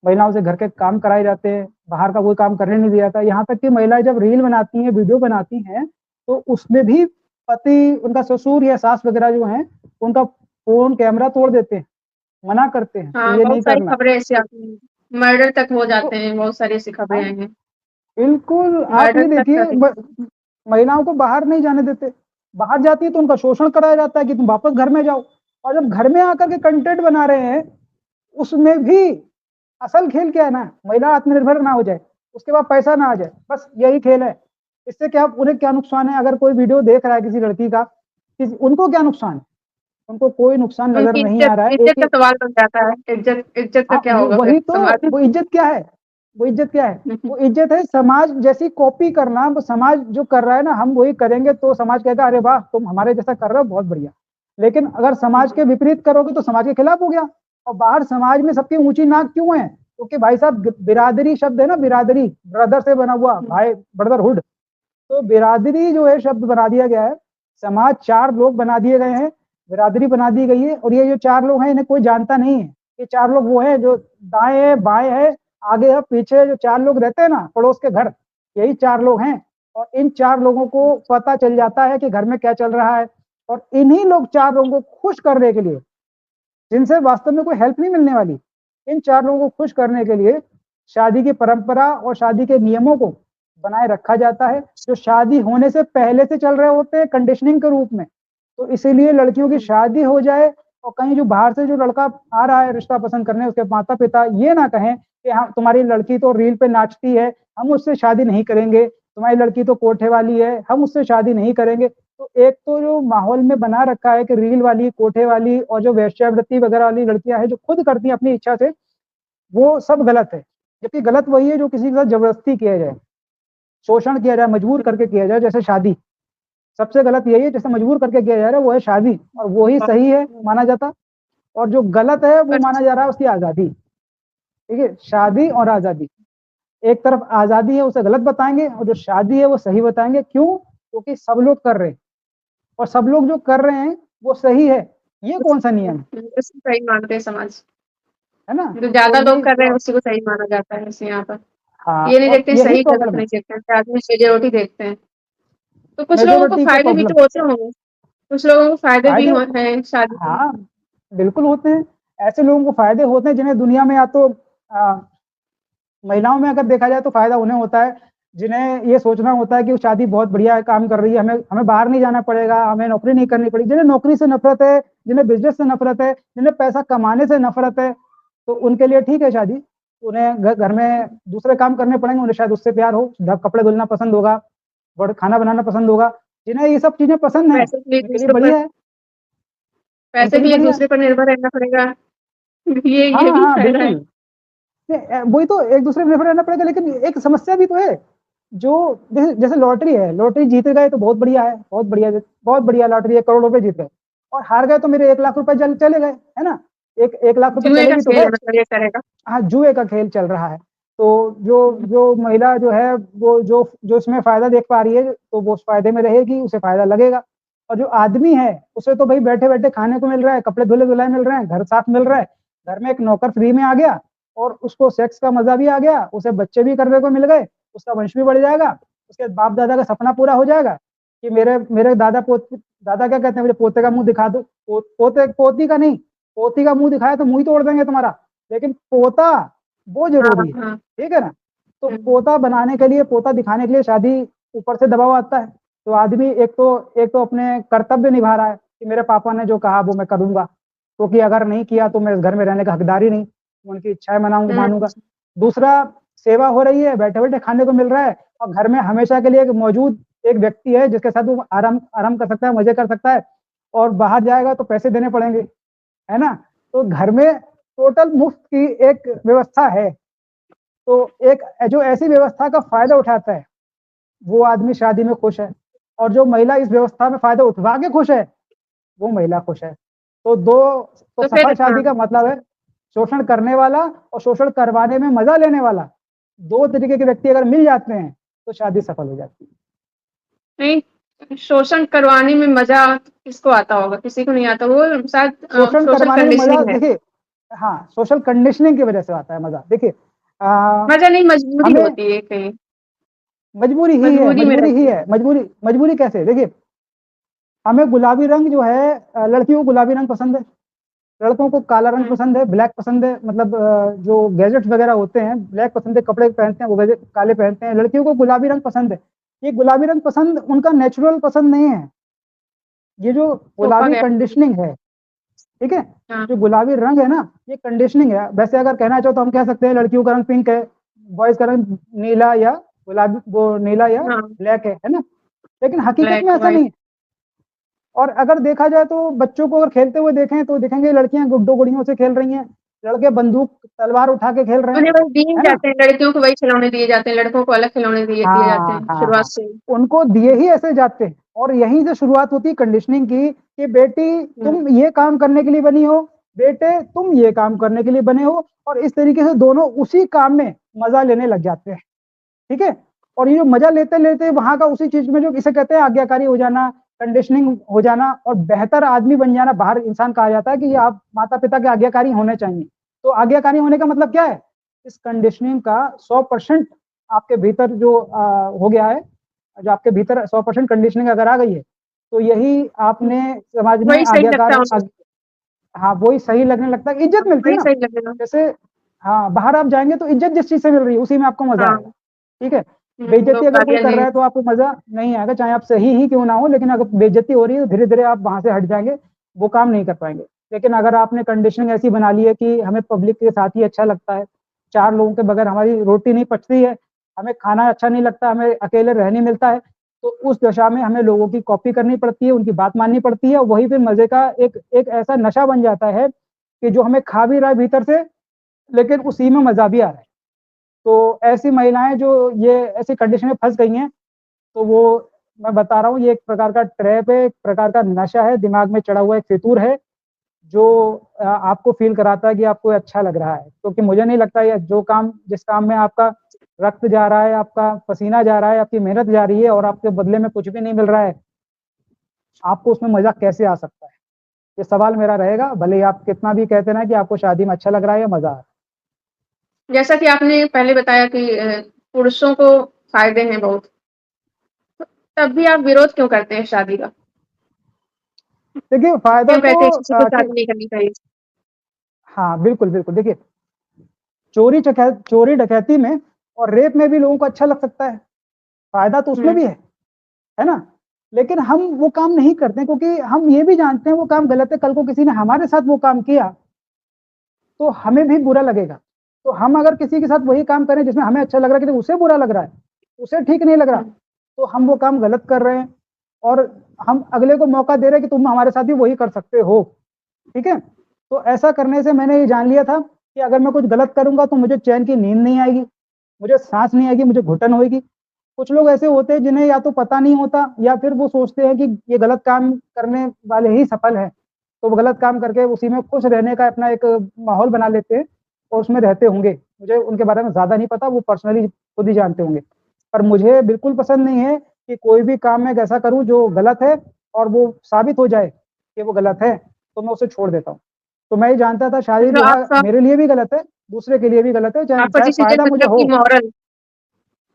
महिलाओं से घर के काम कराए जाते हैं, बाहर का कोई काम करने नहीं दिया जाता। यहाँ तक कि महिलाएँ जब रील बनाती हैं, वीडियो बनाती हैं, तो उसमें भी पति, उनका ससुर या सास वगैरह जो हैं, उनका फ़ोन, कैमरा तोड़ देते हैं, मना करते हैं कि हाँ, ये बहुत नहीं सारी करना। खबरें ऐसी आती हैं, मर्डर तक हो तो जाते हैं, बहुत सारी ऐसी खबरें हाँ, आई हैं, बिल्कुल, आप मर्डर ये तक देखिए कर देते हैं। महिलाओं को बाहर नहीं जाने देते। बाहर जाती है तो उनका शोषण कराया जाता है कि तुम वापस घर में जाओ और जब घर में आकर के कंटेंट बना रहे हैं, उसमें भी असल खेल क्या है ना, महिला आत्मनिर्भर ना हो जाए, उसके बाद पैसा ना आ जाए, बस यही खेल है। इससे क्या उन्हें क्या नुकसान है अगर कोई वीडियो देख रहा है किसी लड़की का, उनको क्या नुकसान है? उनको कोई नुकसान नज़र उनकी नहीं इज़्ज़त आ रहा है। इज़्ज़त एक का ही सवाल बन जाता है, इज़्ज़त का हाँ, क्या होगा फिर वही तो, समाज में? वो इज़्ज़त क्या है? वो इज़्ज़त क्या है? वो इज़्ज़त है समाज जैसी कॉपी करना, वो समाज जो कर रहा है ना, हम वही करेंगे तो समाज कहेगा, "अरे वाह! तुम हमारे जैसा कर रहे हो, बहुत बढ़िया।" लेकिन अगर समाज के विपरीत करोगे तो समाज के खिलाफ हो गया और बाहर समाज में सबकी ऊँची नाक क्यों है? क्योंकि भाई साहब बिरादरी शब्द है ना, बिरादरी, ब्रदर से बना हुआ, भाई ब्रदरहुड। तो बिरादरी जो है शब्द बना दिया गया है, समाज 4 लोग बना दिए गए हैं, बिरादरी बना दी गई है और ये जो 4 लोग हैं इन्हें कोई जानता नहीं है। ये 4 लोग वो हैं जो दाएँ है, बाएँ है, आगे है, पीछे जो 4 लोग रहते हैं ना पड़ोस के घर, यही 4 लोग हैं और इन 4 लोगों को पता चल जाता है कि घर में क्या चल रहा है और इन्हीं लोग 4 लोगों को खुश करने के लिए, जिनसे वास्तव में कोई हेल्प नहीं मिलने वाली, इन 4 लोगों को खुश करने के लिए शादी की परंपरा और शादी के नियमों को बनाए रखा जाता है, जो शादी होने से पहले से चल रहे होते हैं कंडीशनिंग के रूप में। तो इसीलिए लड़कियों की शादी हो जाए और कहीं जो बाहर से जो लड़का आ रहा है रिश्ता पसंद करने, उसके माता-पिता ये ना कहें कि हाँ, तुम्हारी लड़की तो रील पे नाचती है, हम उससे शादी नहीं करेंगे, तुम्हारी लड़की तो कोठे वाली है, हम उससे शादी नहीं करेंगे। तो एक तो जो माहौल में बना रखा है कि रील वाली, कोठे वाली और जो वेश्यावृत्ति वगैरह वाली लड़कियाँ हैं, जो खुद करती हैं अपनी इच्छा से, वो सब गलत है। जबकि गलत वही है जो किसी के साथ ज़बरदस्ती किया जाए, शोषण किया जाए, मजबूर करके किया जाए, जैसे शादी। सबसे गलत यही है, जिसे मजबूर करके किया जा रहा है, वो है शादी और वो ही सही है माना जाता और जो गलत है, वो पर माना जा रहा है उसकी आज़ादी। ठीक है? शादी और आज़ादी। एक तरफ आज़ादी है, उसे गलत बताएँगे और जो शादी है, वो सही बताएँगे। क्यों? क्योंकि सब लोग कर रहे हैं और सब लोग जो कर रहे हैं, वो सही है। ये कौन-सा नियम है? उसे सही मानते हैं समाज। है ना? जो तो ज़्यादा लोग यही कर रहे तो हैं उसी को सही माना जाता है जैसे यहाँ पर। हाँ, ये नहीं और देखते हैं यही सही गलत प्रॉब्लम है। नहीं देखते हैं, चार में मेजॉरिटी देखते हैं। तो कुछ लोगों को मेजॉरिटी का फ़ायदे भी प्रॉब्लम तो होते होंगे, कुछ लोगों को फ़ायदे भी फ़ायदे हो हैं शादी के। हाँ, बिल्कुल होते हैं। ऐसे लोगों को फ़ायदे होते हैं जिन्हें दुनिया में या तो महिलाओं में अगर देखा जाए तो फ़ायदा उन्हें होता है, जिन्हें ये सोचना होता है कि वो शादी बहुत बढ़िया काम कर रही है, हमें हमें बाहर नहीं जाना पड़ेगा, हमें नौकरी नहीं करनी पड़ेगी। जिन्हें नौकरी से नफ़रत है, जिन्हें बिज़नेस से नफ़रत है, जिन्हें पैसा कमाने से नफ़रत है, तो उनके लिए ठीक है शादी। उन्हें घर में दूसरे काम करने पड़ेंगे, उन्हें शायद उससे प्यार हो, कपड़े धुलना पसंद होगा, खाना बनाना पसंद होगा। जिन्हें ये सब चीज़ें पसंद हैं, पैसे के लिए उनके लिए दूसरों पर बढ़िया है। पैसे उनके लिए भी बढ़िया है। एक-दूसरे पर निर्भर रहना पड़ेगा। हाँ, ये भी हाँ, फ़ायदा है। बिल्कुल। वही तो एक-दूसरे पे निर्भर रहना पड़ेगा, लेकिन एक समस्या भी तो है। जो जैसे जैसे लॉटरी है, लॉटरी जीत गए तो बहुत बढ़िया है, बहुत बढ़िया लॉटरी है, करोड़ रुपए जीत गए और हार गए तो मेरे 1 लाख रुपए चले गए, है ना? 1 लाख रुपए जुए चले का भी तो खेल गए। है मतलब एक तरह का। हाँ, जुए का खेल चल रहा है। तो जो हुँ, जो महिला जो है वो जो इसमें फ़ायदा देख पा रही है, तो वो उस फ़ायदे में रहेगी, उसे फ़ायदा लगेगा। और जो आदमी है, उसे तो भई बैठे-बैठे खाने को मिल रहा है, कपड़े धुले-धुलाए मिल रहे हैं, घर साफ मिल रहा है, घर में एक नौकर फ्री में आ गया और उसको सेक्स का मज़ा भी आ गया, उसे बच्चे भी करने को मिल गए, उसका वंश भी बढ़ जाएगा, उसके बाप-दादा का सपना पूरा हो जाएगा कि मेरे मेरे दादा क्या कहते हैं, मुझे पोते का मुँह दिखा दो। पोती का नहीं, पोती का मुँह दिखाया तो मुँह ही तोड़ देंगे तुम्हारा। लेकिन पोता वो हाँ, ज़रूरी है, हाँ। ठीक है ना? तो हुँ, पोता बनाने के लिए, पोता दिखाने के लिए शादी ऊपर से दबाव आता है। तो आदमी एक तो अपने कर्तव्य निभा रहा है कि मेरे पापा ने जो कहा वो मैं करूँगा, क्योंकि अगर नहीं किया तो मैं इस घर में रहने का हकदार ही नहीं, उनकी इच्छाएँ हुँ, मानूँगा। दूसरा सेवा हो रही है, बैठे-बैठे खाने को मिल रहा है और घर में हमेशा के लिए एक मौजूद एक व्यक्ति है जिसके साथ वो आराम आराम कर सकता है, मज़े कर सकता है और बाहर जाएगा तो पैसे देने पड़ेंगे, है ना? तो घर में टोटल मुफ्त की एक व्यवस्था है। तो एक जो ऐसी व्यवस्था का फ़ायदा उठाता है, वो आदमी शादी में खुश है और जो महिला इस व्यवस्था में फ़ायदा उठवा के खुश है, वो महिला खुश है। तो तो फिर सफल हाँ, शादी का मतलब है शोषण करने वाला और शोषण करवाने में मज़ा लेने वाला, 2 तरीके के व्यक्ति अगर मिल जाते हैं, तो शादी सफल हो जाती है। नहीं शोषण करवाने में मज़ा किसको आता होगा? किसी को नहीं आता। वो शायद शोषण सोशल करवाने में मज़ा कंडीशनिंग है। देखिए हाँ, सोशल कंडीशनिंग की वज़ह से आता है मज़ा। देखिए मज़ा नहीं मजबूरी हमें होती है कहीं, मजबूरी मजबूरी में ही रहती है। है, मजबूरी कैसे? देखिए हमें गुलाबी रंग जो है लड़कियों को गुलाबी रंग पसंद है, लड़कों को काला रंग हुँ, पसंद है, ब्लैक पसंद है मतलब जो गैजेट्स वगैरह होते हैं, ब्लैक पसंद है, कपड़े पहनते हैं वो गैजेट काले पहनते हैं, लड़कियों को गुलाबी रंग पसंद है। ये गुलाबी रंग पसंद उनका नेचुरल पसंद नहीं है, ये जो थोपा गुलाबी गया। कंडीशनिंग है, ठीक है? हाँ, जो गुलाबी रंग है ना, ये कंडीशनिंग है। वैसे अगर कहना चाहो तो हम कह सकते हैं लड़कियों का रंग पिंक है, बॉयज़ का रंग नीला या गुलाबी वो नीला या हाँ, ब्लैक है ना? लेकिन हकीकत ब्लैक, में ऐसा नहीं व्हाइट। है। और अगर देखा जाए तो बच्चों को अगर खेलते हुए देखें तो दिखेंगे लड़कियां गुड्डो-गुड़ियों से खेल रही हैं, लड़के बंदूक तलवार उठा के खेल रहे हैं, उन्हें बस दिए ही है ना? जाते हैं, लड़कियों को वही खिलौने दिए जाते हैं, लड़कों को अलग खिलौने दिए जाते हाँ, हैं हाँ, शुरुआत हाँ। से ही। उनको दिए ही ऐसे जाते हैं और यहीं से शुरुआत होती है कंडीशनिंग की कि बेटी हुँ, तुम ये काम करने के लिए बनी हो, बेटे तुम ये काम करने के लिए बने हो और इस तरीके से दोनों उसी काम में मज़ा लेने लग जाते हैं, ठीक है? और ये जो मज़ा लेते-लेते वहाँ का उसी चीज़ में जो इसे कहते हैं आज्ञाकारी हो जाना, कंडीशनिंग हो जाना और बेहतर आदमी बन जाना, बाहर इंसान कहा जाता है कि ये आप माता-पिता के आज्ञाकारी होने चाहिए। तो आज्ञाकारी होने का मतलब क्या है? इस कंडीशनिंग का 100% आपके भीतर जो हो गया है, जो आपके भीतर 100% कंडीशनिंग अगर आ गई है, तो यही हुँ, आपने समाज में वही सही लगता है उनको, हाँ, वही सही लगने लगता है, इज़्ज़त मिलती है वही ना। सही लगेगा। जैसे हाँ, बाहर आप जाएँगे तो इज़्ज़त जिस चीज़ से मिल रही है, उसी में आपको मज़ा हाँ, आएगा, ठीक है? लोग बेइज़्ज़ती अगर कोई गालियाँ कर दें। रहा है तो आपको मज़ा नहीं आएगा, चाहे आप सही ही क्यों ना हो, लेकिन अगर बेइज़्ज़ती हो रही है, तो धीरे-धीरे आप वहाँ से हट जाएँगे, वो काम नहीं कर पाएँगे। लेकिन अगर आपने कंडीशनिंग ऐसी बना ली है कि हमें पब्लिक के साथ ही अच्छा लगता है, 4 लोगों के बगैर हमारी रोटी नहीं पचती है, हमें खाना अच्छा नहीं लगता, हमें अकेले रह नहीं मिलता है, तो उस दशा में हमें लोगों की कॉपी करनी पड़ती है, उनकी बात माननी पड़ती है और वही फिर मज़े का एक एक ऐसा नशा बन जाता है कि जो हमें खा भी रहा है भीतर से, लेकिन उसी में मज़ा भी आ रहा है। तो ऐसी महिलाएँ जो ये ऐसी कंडीशन में फँस गई हैं, तो वो मैं बता रहा हूँ ये एक प्रकार का ट्रैप है, एक प्रकार का नशा है, दिमाग में चढ़ा हुआ एक फितूर है, जो आपको फ़ील कराता है कि आपको अच्छा लग रहा है। क्योंकि मुझे नहीं लगता ये जो काम जिस काम में आपका रक्त जा रहा है, आपका पसीना जा रहा है, आपकी मेहनत जा रही है और आपके बदले में कुछ भी नहीं मिल रहा है, आपको उसमें मज़ा कैसे आ सकता है? ये सवाल मेरा रहेगा, भले ही आप कितना भी कहते हैं ना कि आपको शादी में अच्छा लग रहा है या मज़ा आ रहा है। जैसा कि आपने पहले बताया कि पुरुषों को फ़ायदे हैं बहुत, तब भी आप विरोध क्यों करते हैं शादी का? देखिए फ़ायदा क्यों तो कहते हैं किसी से कि शादी नहीं करनी चाहिए? हाँ, बिल्कुल, बिल्कुल। देखिए चोरी डकैती में और रेप में भी लोगों को अच्छा लग सकता है, फ़ायदा तो उसमें हुँ, भी है ना? लेकिन हम वो काम नहीं करते हैं क्योंकि हम ये भी जानते हैं वो काम गलत है, कल को किसी ने हमारे साथ वो काम किया, तो हमें भी बुरा लगेगा। तो हम अगर किसी के साथ वही काम करें जिसमें हमें अच्छा लग रहा है, किंतु उसे बुरा लग रहा है, उसे ठीक नहीं लग रहा, हुँ, तो हम वो काम गलत कर रहे हैं और हम अगले को मौका दे रहे हैं कि तुम हमारे साथ भी वही कर सकते हो। ठीक है? तो ऐसा करने से मैंने ये जान लिया था कि अगर मैं कुछ गलत करूँगा तो मुझे चैन की नींद नहीं आएगी, मुझे साँस नहीं आएगी, मुझे घुटन होएगी। कुछ लोग ऐसे होते हैं जिन्हें या तो पता नहीं होता या फिर वो सोचते हैं कि ये गलत काम करने वाले ही सफल हैं, तो वो गलत काम करके उसी में खुश रहने का अपना एक माहौल बना लेते हैं और उसमें रहते होंगे। मुझे उनके बारे में ज़्यादा नहीं पता, वो पर्सनली खुद ही जानते होंगे। पर मुझे बिल्कुल पसंद नहीं है कि कोई भी काम मैं ऐसा करूँ जो गलत है और वो साबित हो जाए कि वो गलत है, तो मैं उसे छोड़ देता हूँ। तो मैं ये जानता था मतलब शादी-विवाह आपका मेरे लिए भी गलत है, दूसरे के लिए भी गलत है, चाहे आपका चाहे डिसीजन फ़ायदा मुझे मतलब कि हो। मॉरल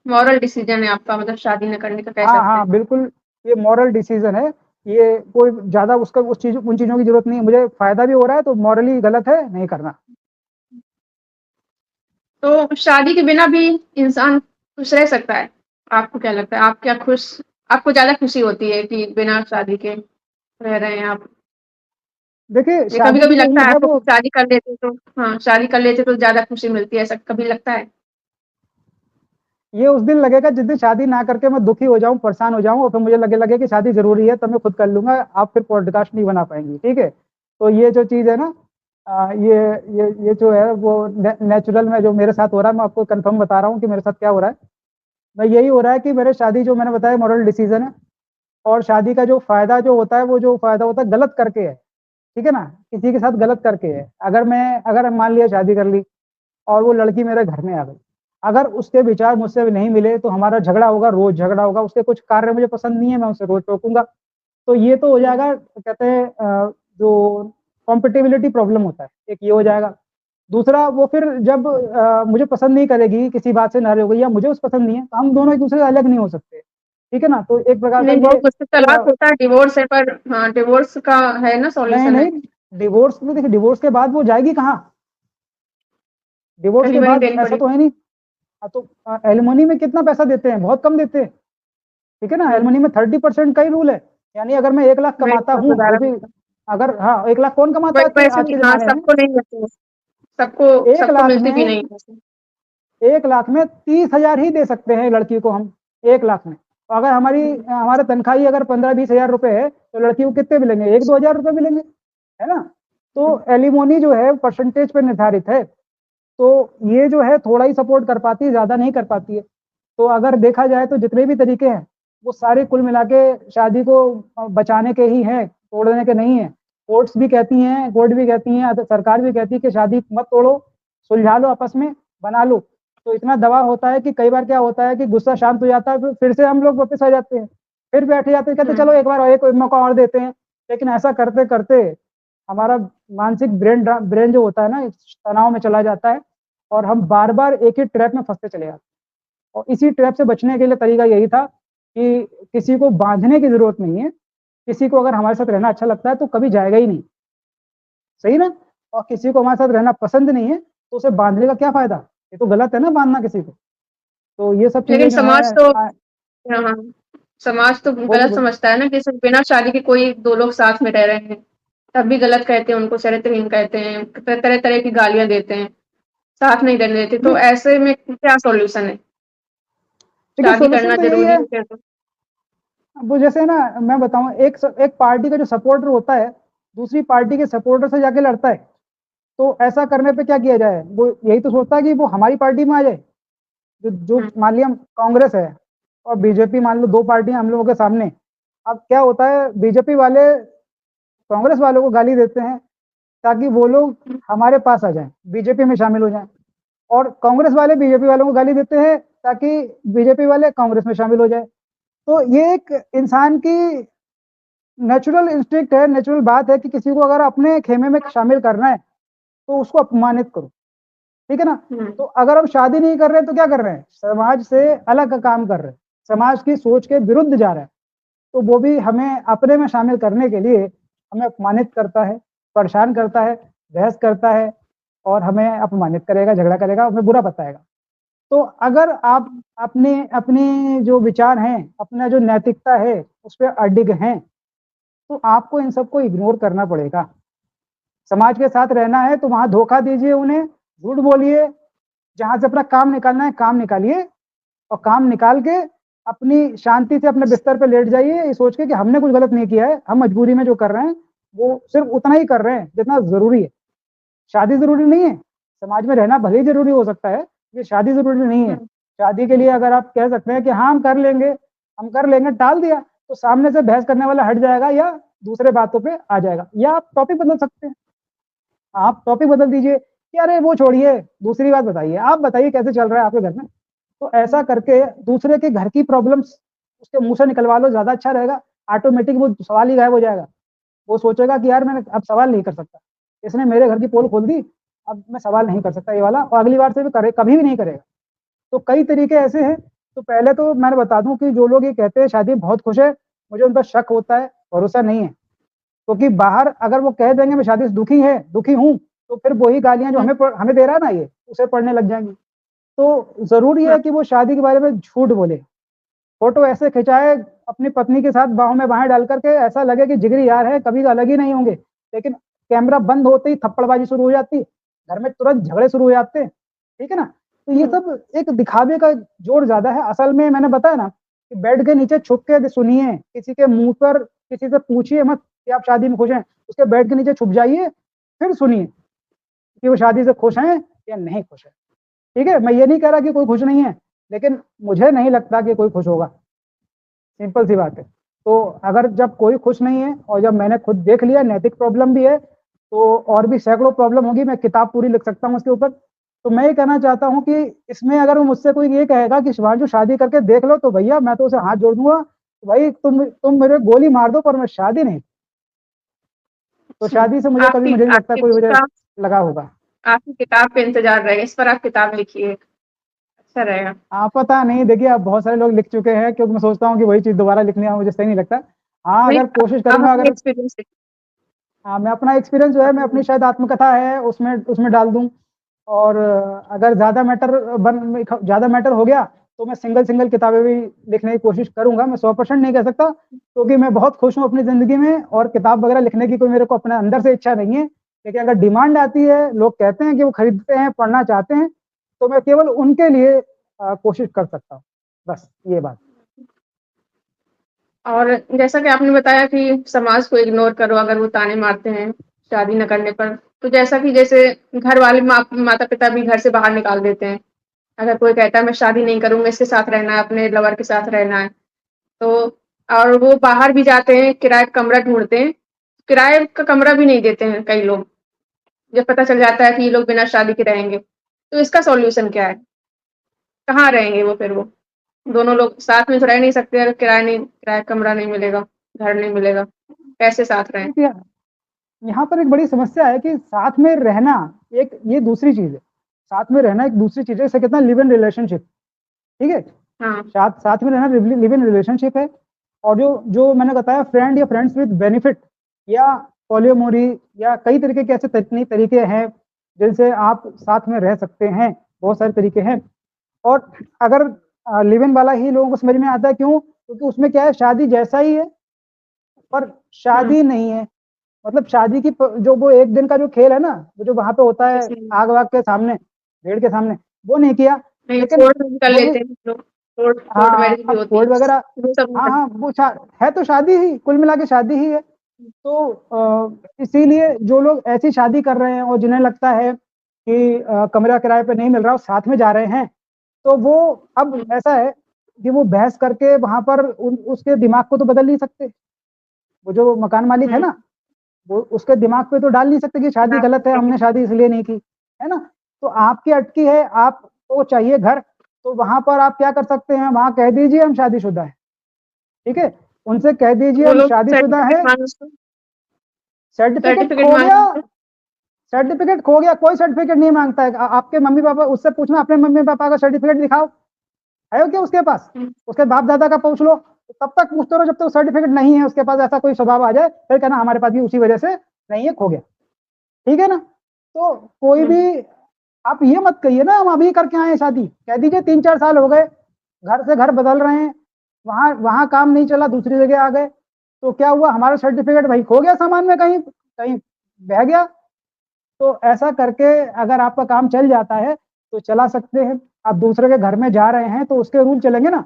मॉरल डिसीजन है आपका, मतलब शादी न करने का कह हाँ, सकते हाँ, हैं। बिल्कुल, ये मॉरल डिसीज़न है। ये कोई ज़्यादा उसका उस चीज़ उन चीज़ों की ज़रूरत नहीं है। मुझे फ़ायदा भी हो रहा है, तो मॉरली गलत है, नहीं करना। तो शादी के बिना भी इंसान खुश रह सकता है? आपको क्या लगता है? आप क्या खुश आपको ज़्यादा खुशी होती है कि बिना शादी के रह रहे हैं आप? देखिए, या शादी कभी-कभी की जो लगता उम्र है है आपको वो कि शादी कर लेते तो हाँ, शादी कर लेते तो ज़्यादा खुशी मिलती है, ऐसा कभी लगता है? ये उस दिन लगेगा जिस दिन शादी ना करके मैं दुखी हो जाऊँ, परेशान हो जाऊँ और फिर मुझे लगे कि शादी ज़रूरी है, तब मैं खुद कर लूँगा, आप फिर पॉडकास्ट नहीं बना पाएँगी, ठीक है? तो ये जो चीज़ है ना ये जो है वो नेचुरल में जो मेरे साथ हो रहा है, मैं आपको कन्फर्म बता रहा हूँ कि मेरे साथ क्या हो रहा है। मैं यही हो रहा है कि मेरे शादी जो मैंने बताया मॉरल डिसीज़न है और शादी का जो फ़ायदा जो होता है, वो जो फ़ायदा होता है गलत करके है, ठीक है ना? किसी के साथ गलत करके है। अगर मान लिया शादी कर ली और वो लड़की मेरे घर में आ गई। अगर उसके विचार मुझसे नहीं मिले तो हमारा झगड़ा होगा, रोज़ झगड़ा होगा, उसके कुछ कार्य मुझे पसंद नहीं है, मैं उसे रोज़ टोकूँगा। तो ये तो हो हुँ, जाएगा कहते हैं जो कॉम्पैटिबिलिटी प्रॉब्लम होता है, एक ये हो जाएगा। दूसरा वो फिर जब मुझे पसंद नहीं करेगी, किसी बात से नाराज़ हो गई या मुझे उसे पसंद नहीं है, तो हम दोनों एक-दूसरे से अलग नहीं हो सकते। ठीक है ना? तो एक प्रकार का नहीं ये बहुत मुश्किल तलाक होता है, डिवोर्स है पर हाँ, डिवोर्स का है ना नहीं, सॉल्यूशन है, नहीं, डिवोर्स तो देखिए डिवोर्स के बाद वो जाएगी कहाँ? डिवोर्स के एलिमनी बाद देनी ऐसा तो पड़ेगी। है नहीं। हाँ, तो एलिमनी में कितना पैसा देते हैं? बहुत कम देते हैं, ठीक है ना? हुँ, एलिमनी में 30% का ही रूल है। यानी अगर मैं 1 लाख नहीं कमाता बहुत हूँ, वो ज़्यादा भी होता है। अगर हाँ, 1 लाख कौन कमाता है बट वैसे आज भी के हाँ, ज़माने में? सबको नहीं मिलती है, सबको 1 सबको लाख मिलती भी में नहीं वैसे। 1 लाख में 30,000 ही दे सकते हैं लड़की को हम, 1 लाख में। तो अगर हुँ, हमारा तनख्वाह ही अगर 15-20 हज़ार रुपए है, तो लड़की को कितने मिलेंगे? 1-2 हज़ार रुपए मिलेंगे, है ना? हुँ, तो एलिमोनी जो है परसेंटेज पे निर्धारित है। तो ये जो है थोड़ा ही सपोर्ट कर पाती है, ज़्यादा नहीं कर पाती है। तो अगर देखा जाए तो जितने भी तरीके हैं, वो सारे कुल मिला के शादी को बचाने के ही हैं, तोड़ने के नहीं हैं। कोर्ट भी कहती हैं, सरकार भी कहती है कि शादी मत तोड़ो, सुलझा लो आपस में, बना लो। तो इतना दबाव होता है कि कई बार क्या होता है कि गुस्सा शांत हो जाता है, फिर से हम लोग वापस आ जाते हैं। फिर बैठ जाते हैं, कहते हुँ, चलो एक बार और एक मौका और देते हैं। लेकिन ऐसा करते-करते हमारा मानसिक ब्रेन जो होता है ना, इस तनाव में चला जाता है और हम बार-बार एक ही ट्रैप में फँसते चले जाते हैं। और इसी ट्रैप से बचने के लिए तरीका यही था कि किसी को बाँधने की ज़रूरत नहीं है। किसी को अगर हमारे साथ रहना अच्छा लगता है तो कभी जाएगा ही नहीं, सही ना? और किसी को हमारे साथ रहना पसंद नहीं है, तो उसे बाँधने का क्या फ़ायदा? ये तो गलत है ना बाँधना किसी को। तो ये सब चीज़ें लेकिन जो हैं हाँ, हाँ, समाज तो बोलिए, गलत बोलिए। समझता है ना कि सिर्फ़ बिना शादी के कोई 2 लोग साथ में रह रहे हैं, तब भी गलत कहते हैं, उनको चरित्रहीन कहते हैं, तरह-तरह की गालियाँ देते हैं, साथ नहीं रहने देते, तो नहीं, ऐसे में क्या सॉल्यूशन है? देखिए शादी सॉल्यूशन करना तो यही ज़रूरी है। है क्या तो? वो जैसे ना मैं बताऊँ एक पार्टी का जो सपोर्टर होता है, दूसरी पार्टी के सपोर्टर से जाके लड़ता है। तो ऐसा करने पे क्या किया जाए? वो यही तो सोचता है कि वो हमारी पार्टी में आ जाए। जो हुँ, मान लिया कांग्रेस है और बीजेपी मान लो 2 पार्टियाँ हम लोगों के सामने। अब क्या होता है बीजेपी वाले कांग्रेस वालों को गाली देते हैं ताकि वो लोग हुँ, हमारे पास आ जाएँ, बीजेपी में शामिल हो जाएँ और कांग्रेस वाले बीजेपी वालों को गाली देते हैं ताकि बीजेपी वाले कांग्रेस में शामिल हो जाएँ। तो ये एक इंसान की नेचुरल इंस्टिंक्ट है, नेचुरल बात है कि किसी को अगर अपने खेमे में शामिल करना है, तो उसको अपमानित करो। ठीक है ना? हुँ, तो अगर हम शादी नहीं कर रहे हैं तो क्या कर रहे हैं? समाज से अलग काम कर रहे हैं। समाज की सोच के विरुद्ध जा रहे हैं। तो वो भी हमें अपने में शामिल करने के लिए हमें अपमानित करता है, परेशान करता है, बहस करता है और हमें अपमानित करेगा, झगड़ा करेगा, हमें बुरा बताएगा। तो अगर आप अपने अपने जो विचार हैं, अपना जो नैतिकता है, उस पे अडिग हैं, तो आपको इन सबको इग्नोर करना पड़ेगा। समाज के साथ रहना है तो वहाँ धोखा दीजिए उन्हें, झूठ बोलिए, जहाँ से अपना काम निकालना है काम निकालिए और काम निकाल के अपनी शांति से अपने बिस्तर पे लेट जाइए, ये सोच के कि हमने कुछ गलत नहीं किया है, हम मजबूरी में जो कर रहे हैं, वो सिर्फ उतना ही कर रहे हैं जितना ज़रूरी है। शादी ज़रूरी नहीं है, समाज में रहना भले ही ज़रूरी हो सकता है, ये शादी ज़रूरी नहीं है। हुँ, शादी के लिए अगर आप कह सकते हैं कि हाँ, हम कर लेंगे, टाल दिया, तो सामने से बहस करने वाला हट जाएगा या दूसरे बातों पे आ जाएगा, या आप टॉपिक बदल सकते हैं। आप टॉपिक बदल दीजिए कि अरे वो छोड़िए, दूसरी बात बताइए, आप बताइए कैसे चल रहा है आपके घर में? तो ऐसा करके दूसरे के घर की प्रॉब्लम्स उसके मुँह से निकलवा लो, ज़्यादा अच्छा रहेगा। ऑटोमेटिक वो सवाल ही गायब हो जाएगा। वो सोचेगा कि यार मैंने अब सवाल नहीं कर सकता। इसने मेरे घर की पोल खोल दी, अब मैं सवाल नहीं कर सकता ये वाला, और अगली बार से भी करे कभी भी नहीं करेगा। तो कई तरीके ऐसे हैं, तो पहले तो मैंने बता दूँ कि जो लोग ये कहते हैं शादी में बहुत खुश है, मुझे उन पर शक होता है, भरोसा नहीं है। क्योंकि बाहर अगर वो कह देंगे मैं शादी से दुखी हूँ, तो फिर वही गालियाँ जो हुँ, हमें दे रहा है ना ये, उसे पड़ने लग जाएँगी। तो ज़रूरी हाँ, है कि वो शादी के बारे में झूठ बोले। फ़ोटो ऐसे खिंचाए अपनी पत्नी के साथ बाहों में बाहें डाल कर के, ऐसा लगे कि जिगरी यार है, कभी अलग ही नहीं होंगे। लेकिन कैमरा बंद होते ही थप्पड़बाज़ी शुरू हो जाती, घर में तुरंत झगड़े शुरू हो जाते हैं, ठीक है ना? तो ये हुँ, सब एक दिखावे का जोर ज़्यादा है। असल में मैंने बताया ना कि बेड के नीचे छुप के सुनिए, किसी के मुँह पर किसी से पूछिए मत कि आप शादी में खुश हैं। उसके बेड के नीचे छुप जाइए, फिर सुनिए कि वो शादी से खुश हैं या नहीं खुश हैं। ठीक है? मैं ये नहीं कह रहा कि कोई खुश नहीं है, लेकिन मुझे नहीं लगता कि कोई खुश होगा। सिंपल सी बात है। तो अगर जब कोई खुश नहीं है और जब मैंने खुद देख लिया नैतिक प्रॉब्लम भी है, तो और भी सैकड़ों प्रॉब्लम होगी, मैं किताब पूरी लिख सकता हूँ उसके ऊपर। तो मैं ये कहना चाहता हूँ कि इसमें अगर मुझसे कोई ये कहेगा कि शिवांशु शादी करके देख लो, तो भैया मैं तो उसे हाथ जोड़ दूँगा, भाई तुम मेरे गोली मार दो पर मैं शादी नहीं। तो हुँ। शादी से मुझे नहीं लगता आपकी कोई मुझे उसका लगा होगा। आपकी किताब पे इंतज़ार रहेगा, इस पर आप किताब लिखिए, अच्छा रहेगा। पता नहीं, देखिए अब बहुत सारे लोग लिख चुके हैं, क्योंकि मैं सोचता हूँ कि वही चीज़ दोबारा लिखनी मुझे सही नहीं लगता। हाँ, नहीं, अगर कोशिश आप करूँगा, अपने अगर एक्सपीरियंस से हाँ, मैं अपना एक्सपीरियंस जो है मैं अपनी अपनी शायद आत्मकथा है उसमें उसमें डाल दूँ, और अगर ज़्यादा मैटर हो गया, तो मैं सिंगल-सिंगल किताबें भी लिखने की कोशिश करूँगा। मैं 100% नहीं कह सकता, क्योंकि मैं बहुत खुश हूँ अपनी ज़िंदगी में और किताब वगैरह लिखने की कोई मेरे को अपने अंदर से इच्छा नहीं है। लेकिन अगर डिमांड आती है, लोग कहते हैं कि वो खरीदते हैं, पढ़ना चाहते हैं, तो मैं केवल उनके लिए कोशिश कर सकता हूँ। बस ये बात। और जैसा कि आपने बताया कि समाज को इग्नोर करो अगर वो ताने मारते हैं, शादी न करने पर। तो जैसे घर वाले माता-पिता भी घर से बाहर निकाल देते हैं। अगर कोई कहता है मैं शादी नहीं करूँगा, इसके साथ रहना है, अपने लवर के साथ रहना है। तो और वो बाहर भी जाते हैं, किराए का कमरा ढूँढते हैं। किराए का कमरा भी नहीं देते हैं कई लोग, जब पता चल जाता है कि ये लोग बिना शादी के रहेंगे। तो इसका सॉल्यूशन क्या है? कहाँ रहेंगे वो फिर वो? दोनों लोग साथ में तो रह नहीं सकते अगर किराया कमरा नहीं मिलेगा, घर नहीं मिलेगा, कैसे साथ रहें? देखिए, यहाँ पर एक बड़ी समस्या है कि साथ में रहना एक ये दूसरी चीज़ है। साथ में रहना एक दूसरी चीज़ है, इसे कहते हैं लिव इन रिलेशनशिप, ठीक है? हाँ, साथ साथ में रहना लिव इन रिलेशनशिप है, और जो जो मैंने बताया फ्रेंड या फ्रेंड्स विद बेनिफिट या पॉलियमोरी या कई तरीके के ऐसे तरीके हैं, जिनसे आप साथ में रह सकते हैं, बहुत सारे तरीके हैं। और अगर लिव इन वाला ही लोगों को समझ में आता है, क्यों? क्योंकि उसमें क्या है, शादी जैसा ही है, पर हुँ, शादी नहीं है। मतलब शादी की जो वो एक दिन का जो खेल है ना, वो जो वहाँ पे होता है जैसे आग वाग के सामने, भीड़ के सामने, वो नहीं किया। नहीं लेकिन कोर्ट में भी कर जो भी लेते हैं लोग, कोर्ट हाँ, मैरिज भी अब होती कोर्ट है, वगैरह, वो सब नहीं हाँ, हाँ, करते। वो है तो शादी ही, कुल मिला के शादी ही है। तो इसीलिए जो लोग ऐसी शादी कर रहे हैं और जिन्हें लगता है कि कमरा किराए पे नहीं मिल रहा और साथ में जा रहे हैं, तो वो अब हुँ, ऐसा है कि वो बहस करके वहाँ पर उसके दिमाग को तो बदल नहीं सकते। वो जो मकान मालिक है हुँ, ना, वो उसके दिमाग पे तो डाल नहीं सकते कि शादी बना गलत है, सकते हैं। हमने शादी इसलिए नहीं की, है ना? तो आपकी अटकी है, आपको चाहिए घर, तो वहाँ पर आप क्या कर सकते हैं, वहाँ कह दीजिए हम शादीशुदा हैं, ठीक है? उनसे कह दीजिए वो हम लोग शादीशुदा हैं, सर्टिफ़िकेट सर्टिफ़िकेट खो गया, माँगते हैं। कोई सर्टिफ़िकेट नहीं माँगता है। आपके मम्मी-पापा उससे पूछना, अपने मम्मी-पापा का सर्टिफ़िकेट दिखाओ, है क्या उसके पास? हुँ, उसके बाप-दादा का पूछ लो, तब तक पूछते रहो जब तक सर्टिफ़िकेट नहीं है उसके पास, ऐसा कोई स्वभाव आ जाए, फिर कहना हमारे पास भी उसी वजह से नहीं है, खो गया। ठीक है ना? तो कोई हुँ, भी आप ये मत कहिए ना हम अभी करके आए हैं शादी, कह दीजिए 3-4 साल हो गए, घर से घर बदल रहे हैं, वहाँ वहाँ काम नहीं चला, दूसरी जगह आ गए, तो क्या हुआ, हमारा सर्टिफ़िकेट भाई खो गया सामान में कहीं, कहीं बह गया। तो ऐसा करके अगर आपका काम चल जाता है, तो चला सकते हैं। आप दूसरे के घर में जा रहे हैं, तो उसके रूल चलेंगे ना,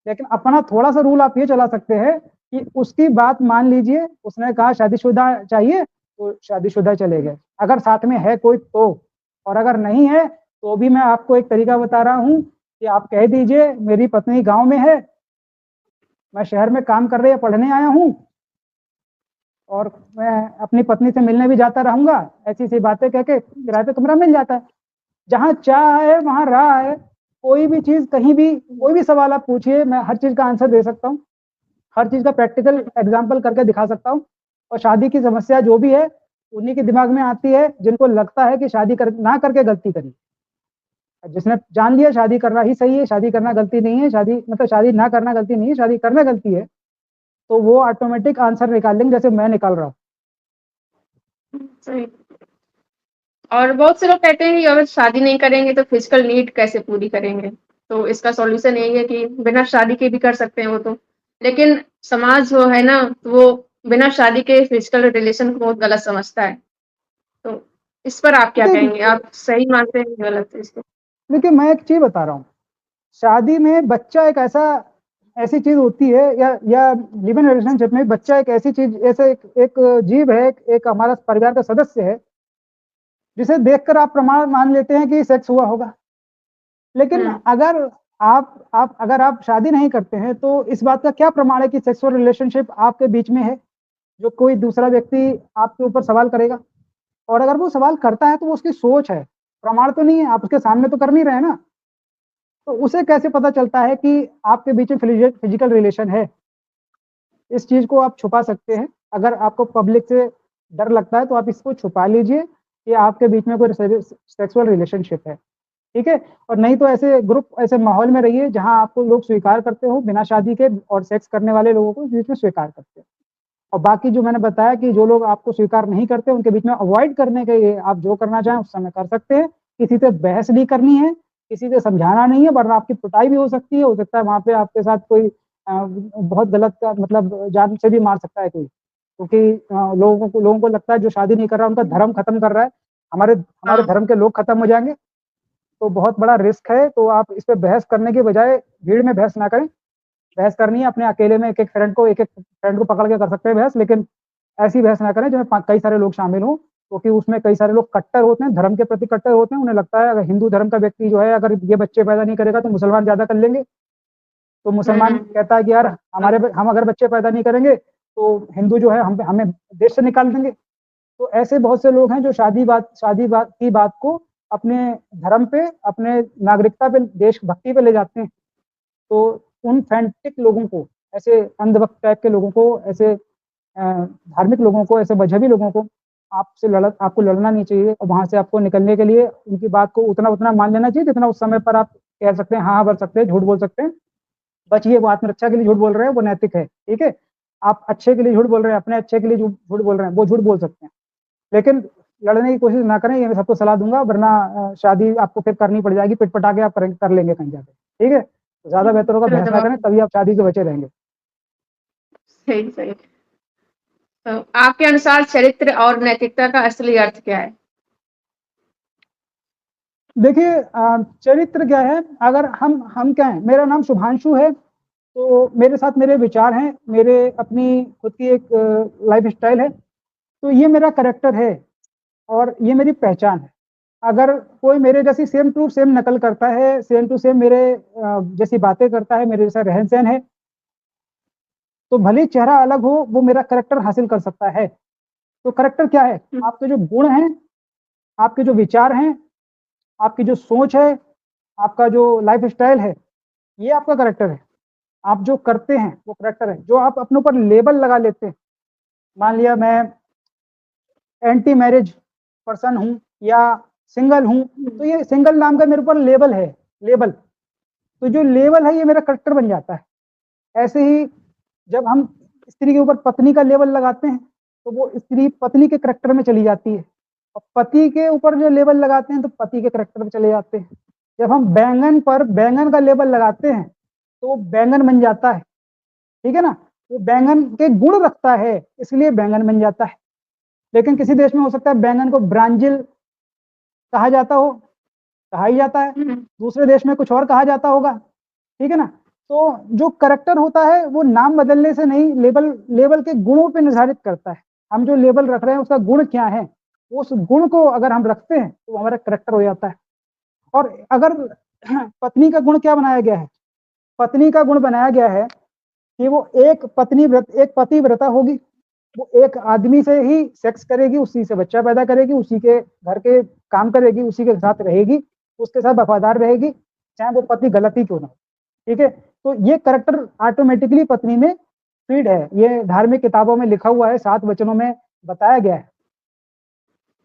लेकिन अपना थोड़ा-सा रूल आप ये चला सकते हैं कि उसकी बात मान लीजिए, उसने कहा शादीशुदा चाहिए तो शादीशुदा चले गए, अगर साथ में है कोई तो। और अगर नहीं है तो भी मैं आपको एक तरीका बता रहा हूँ कि आप कह दीजिए मेरी पत्नी गांव में है, मैं शहर में काम कर रही है, पढ़ने आया हूँ और मैं अपनी पत्नी से मिलने भी जाता रहूंगा, ऐसी सी बातें कह के किराए पे कमरा मिल जाता है। जहाँ चाह है वहाँ राह है। कोई भी चीज कहीं भी, कोई भी सवाल आप पूछिए, मैं हर चीज का आंसर दे सकता हूँ, हर चीज का प्रैक्टिकल एग्जाम्पल करके दिखा सकता हूँ। और शादी की समस्या जो भी है उन्हीं के दिमाग में आती है जिनको लगता है कि शादी ना करके गलती करी। जिसने जान लिया शादी करना ही सही है, शादी करना गलती नहीं है, शादी मतलब शादी ना करना गलती नहीं है, शादी करना गलती है, तो वो ऑटोमेटिक आंसर निकाल लेंगे जैसे मैं निकाल रहा हूँ। सही। और बहुत से लोग कहते हैं कि अगर शादी नहीं करेंगे तो फिजिकल नीड कैसे पूरी करेंगे? तो इसका सॉल्यूशन यही है कि बिना शादी के भी कर सकते हैं वो तो। लेकिन समाज जो है ना, वो बिना शादी के फिजिकल रिलेशन को बहुत गलत समझता है। तो इस पर आप क्या कहेंगे? देखिए आप सही मानते हैं कि गलत है इसको? देखिए, मैं एक चीज बता रहा हूँ, शादी में बच्चा एक ऐसी चीज होती है, या लिव इन रिलेशनशिप में बच्चा एक ऐसी चीज, ऐसे एक जीव है, एक हमारा परिवार का सदस्य है जिसे देखकर आप प्रमाण मान लेते हैं कि सेक्स हुआ होगा। लेकिन हुँ, अगर आप अगर आप शादी नहीं करते हैं तो इस बात का क्या प्रमाण है कि सेक्सुअल रिलेशनशिप आपके बीच में है, जो कोई दूसरा व्यक्ति आपके ऊपर सवाल करेगा? और अगर वो सवाल करता है तो वो उसकी सोच है, प्रमाण तो नहीं है, आप उसके सामने तो कर नहीं रहे हैं ना। तो उसे कैसे पता चलता है कि आपके बीच में फिजिकल रिलेशन है? इस चीज को आप छुपा सकते हैं। अगर आपको पब्लिक से डर लगता है तो आप इसको छुपा लीजिए कि आपके बीच में कोई सेक्सुअल रिलेशनशिप है, ठीक है? और नहीं तो ऐसे ग्रुप, ऐसे माहौल में रहिए जहां आपको लोग स्वीकार करते हो बिना शादी के, और सेक्स करने वाले लोगों को बीच में स्वीकार करते हो। और बाकी जो मैंने बताया कि जो लोग आपको स्वीकार नहीं करते उनके बीच में अवॉइड करने के लिए आप जो करना चाहें उस समय कर सकते हैं। किसी से बहस नहीं करनी है, किसी से समझाना नहीं है, वरना आपकी पिटाई भी हो सकती है। हो सकता है वहां पे आपके साथ कोई बहुत गलत का मतलब जान से भी मार सकता है कोई, क्योंकि लोगों को लगता है जो शादी नहीं कर रहा उनका धर्म खत्म कर रहा है, हमारे हमारे हाँ। धर्म के लोग खत्म हो जाएंगे। तो बहुत बड़ा रिस्क है। तो आप इस पे बहस करने के बजाय भीड़ में बहस ना करें। बहस करनी है अपने अकेले में, एक एक फ्रेंड को पकड़ के कर सकते हैं बहस, लेकिन ऐसी बहस ना करें जिसमें कई सारे लोग शामिल हों, क्योंकि उसमें कई सारे लोग कट्टर होते हैं, धर्म के प्रति कट्टर होते हैं। उन्हें लगता है अगर हिंदू धर्म का व्यक्ति जो है अगर ये बच्चे पैदा नहीं करेगा तो मुसलमान ज्यादा कर लेंगे। तो हुँ, मुसलमान हुँ। कहता है कि यार हम अगर बच्चे पैदा नहीं करेंगे तो हिंदू जो है हमें देश से निकाल देंगे। तो ऐसे बहुत से लोग हैं जो शादी बात की बात को अपने धर्म पे, अपने नागरिकता पे, देशभक्ति पे ले जाते हैं। तो उन फैंटिक लोगों को, ऐसे अंधभक्त टाइप के लोगों को, ऐसे धार्मिक लोगों को, ऐसे मजहबी लोगों को आपको लड़ना नहीं चाहिए। और वहां से आपको निकलने के लिए उनकी बात को उतना उतना मान लेना चाहिए जितना उस समय पर आप कह सकते हैं, हाँ हाँ बोल सकते हैं, झूठ बोल सकते हैं। बचिए, वो आत्मरक्षा के लिए झूठ बोल रहे हैं, वो नैतिक है, ठीक है। आप अच्छे के लिए झूठ बोल रहे हैं, अपने अच्छे के लिए झूठ बोल रहे हैं, वो झूठ बोल सकते हैं। लेकिन लड़ने की कोशिश ना करें, ये मैं सबको सलाह दूंगा, वरना शादी आपको फिर करनी पड़ जाएगी, पिट पटा के आप कर लेंगे कहीं जाके, ठीक है। तो ज्यादा बेहतर होगा चलो बहस जब ना आप करें, तभी आप शादी से बचे रहेंगे। सही, सही। तो आपके अनुसार चरित्र और नैतिकता का असली अर्थ क्या है? देखिए, चरित्र क्या है? अगर हम क्या है, मेरा नाम शुभांशु है, तो मेरे साथ मेरे विचार हैं, मेरे अपनी खुद की एक लाइफ स्टाइल है, तो ये मेरा करेक्टर है और ये मेरी पहचान है। अगर कोई मेरे जैसी सेम टू सेम नकल करता है, सेम टू सेम मेरे जैसी बातें करता है, मेरे जैसा रहन सहन है, तो भले ही चेहरा अलग हो, वो मेरा करेक्टर हासिल कर सकता है। तो करेक्टर क्या है? हुँ, आपके जो गुण हैं, आपके जो विचार हैं, आपकी जो सोच है, आपका जो लाइफ स्टाइल है, ये आपका करेक्टर है। आप जो करते हैं वो करेक्टर है। जो आप अपने ऊपर लेबल लगा लेते हैं, मान लिया मैं एंटी मैरिज पर्सन हूँ या सिंगल हूँ, तो हुँ। ये सिंगल नाम का मेरे ऊपर लेबल है, लेबल। तो जो लेबल है ये मेरा करेक्टर बन जाता है। ऐसे ही जब हम स्त्री के ऊपर पत्नी का लेबल लगाते हैं तो वो स्त्री पत्नी के करेक्टर में चली जाती है, और पति के ऊपर जो लेबल लगाते हैं तो पति के करेक्टर में चले जाते हैं। जब हम बैंगन पर बैंगन का लेबल लगाते हैं तो वो बैंगन बन जाता है, ठीक है ना। वो बैंगन के गुण रखता है, इसलिए बैंगन बन जाता है। लेकिन किसी देश में हो सकता है बैंगन को ब्रांजिल कहा जाता हो, कहा ही जाता है। हुँ, हुँ। दूसरे देश में कुछ और कहा जाता होगा, ठीक है ना। तो जो करेक्टर होता है वो नाम बदलने से नहीं, लेबल के गुणों पे निर्धारित करता है। हम जो लेबल रख रहे हैं उसका गुण क्या है, उस गुण को अगर हम रखते हैं तो हमारा करेक्टर हो जाता है। और अगर पत्नी का गुण क्या बनाया गया है, पत्नी का गुण बनाया गया है कि वो एक पतिव्रता होगी, वो एक आदमी से ही सेक्स करेगी, उसी से बच्चा पैदा करेगी, उसी के घर के काम करेगी, उसी के साथ रहेगी, उसके साथ वफादार रहेगी, चाहे वो पति गलत ही क्यों ना हो। ठीक है, तो ये करेक्टर ऑटोमेटिकली पत्नी में फीड है, ये धार्मिक किताबों में लिखा हुआ है, 7 वचनों में बताया गया है।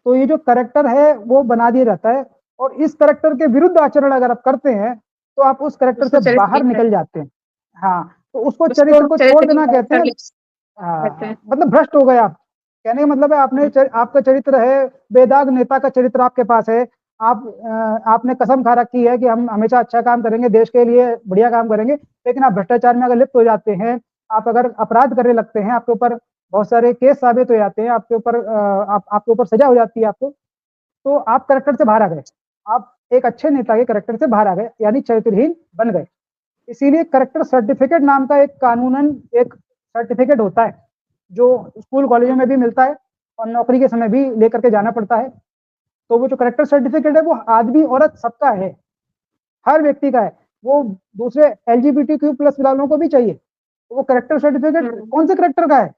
तो ये जो करेक्टर है वो बना दिया जाता है, और इस करेक्टर के विरुद्ध आचरण अगर आप करते हैं तो आप उस करेक्टर उसको से बाहर चरित्रहीन निकल कहते जाते हैं। हाँ, तो उसको हैं, चरित्र उसको को छोड़ चरित्रहीन देना कहते हैं। कहते हैं। मतलब भ्रष्ट हो गए आप, कहने का मतलब है आपका चरित्र है बेदाग, नेता का चरित्र आपके पास है, आपने कसम खा रखी है कि हम हमेशा अच्छा काम करेंगे, देश के लिए बढ़िया काम करेंगे, लेकिन आप भ्रष्टाचार में अगर लिप्त हो जाते हैं, आप अगर अपराध करने लगते हैं, आपके ऊपर बहुत सारे केस साबित हो जाते हैं, आपके ऊपर सजा हो जाती है आपको, तो आप करेक्टर से बाहर आ गए, आप एक अच्छे नेता के करेक्टर से बाहर आ गए, यानी चरित्रहीन बन गए। इसीलिए करेक्टर सर्टिफिकेट नाम का एक कानूनन एक सर्टिफिकेट होता है, जो स्कूल कॉलेजों में भी मिलता है और नौकरी के समय भी लेकर के जाना पड़ता है। तो वो जो करेक्टर सर्टिफिकेट है वो आदमी औरत सबका है, हर व्यक्ति का है, वो दूसरे LGBTQ+ वालों को भी चाहिए। तो वो करेक्टर सर्टिफिकेट कौन से करेक्टर का है,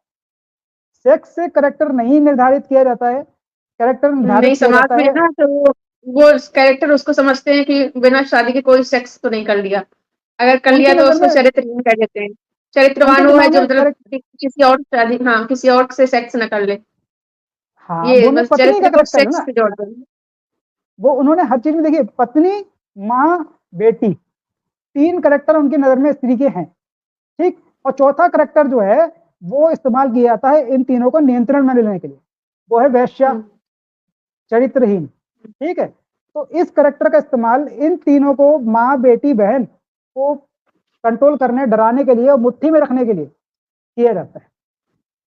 सेक्स से करेक्टर नहीं निर्धारित किया जाता है, करेक्टर निर्धारित नहीं, किया समाज जाता में है। ना तो वो कैरेक्टर उसको समझते हैं कि बिना शादी के कोई सेक्स तो नहीं कर लिया, अगर कर उनकी लिया तो नजर उसको में, चरित्रहीन कह देते हैं। उनके चरित्रवान वो है दिमाग जो में मतलब करेक्ट, किसी और शादी, हाँ, किसी और से सेक्स न कर ले, हाँ, ये वो उन्हें बस पत्नी का चरित्र को करेक्टर है सेक्स ना, से जोड़ दें। वो उन्होंने हर चीज में देखिए, पत्नी, माँ, बेटी, 3 करेक्टर उनकी नजर में स्त्री के हैं। ठीक, और चौथा करेक्टर जो है वो इस्तेमाल किया जाता है इन तीनों को नियंत्रण में लेने के लिए, वो है वैश्या, चरित्रहीन। ठीक है, तो इस करेक्टर का इस्तेमाल इन तीनों को, माँ, बेटी, बहन को कंट्रोल करने, डराने के लिए और मुट्ठी में रखने के लिए किया जाता है।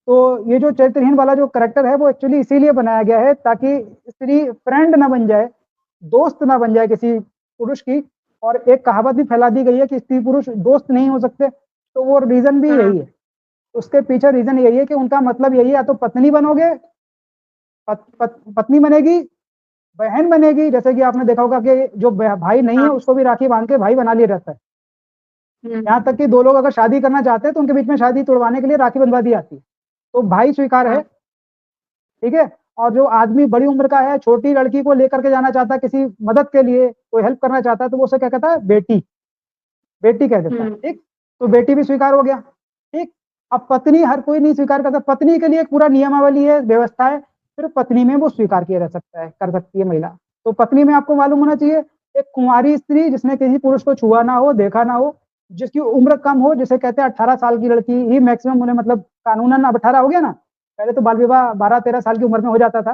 तो ये जो चरित्रहीन वाला जो करेक्टर है वो एक्चुअली इसीलिए बनाया गया है ताकि स्त्री फ्रेंड ना बन जाए, दोस्त ना बन जाए किसी पुरुष की। और एक कहावत भी फैला दी गई है कि स्त्री पुरुष दोस्त नहीं हो सकते, तो वो रीजन भी हाँ, यही है, उसके पीछे रीजन यही है कि उनका मतलब यही है, या तो पत्नी बनोगे, पत्नी बनेगी, बहन बनेगी, जैसे कि आपने देखा होगा कि जो भाई नहीं है हाँ, उसको भी राखी बांध के भाई बना लिया जाता है। यहाँ तक कि 2 लोग अगर शादी करना चाहते हैं तो उनके बीच में शादी तोड़वाने के लिए राखी बंधवा दी जाती है, तो भाई स्वीकार है। हाँ, ठीक है, और जो आदमी बड़ी उम्र का है, छोटी लड़की को लेकर के जाना चाहता है किसी मदद के लिए, कोई हेल्प करना चाहता है, तो वो उसे क्या कहता है, बेटी, बेटी कह देता है। ठीक, तो बेटी भी स्वीकार हो गया। ठीक, अब पत्नी हर कोई नहीं स्वीकार करता, पत्नी के लिए एक पूरा नियमावली है, व्यवस्था है, सिर्फ पत्नी में वो स्वीकार किया जा सकता है, कर सकती है महिला। तो पत्नी में आपको मालूम होना चाहिए, एक कुंवारी स्त्री जिसने किसी पुरुष को छुआ ना हो, देखा ना हो, जिसकी उम्र कम हो, जिसे कहते हैं 18 साल की लड़की ही मैक्सिमम उन्हें, मतलब कानूनन अब 18 हो गया ना, पहले तो बाल विवाह 12-13 साल की उम्र में हो जाता था।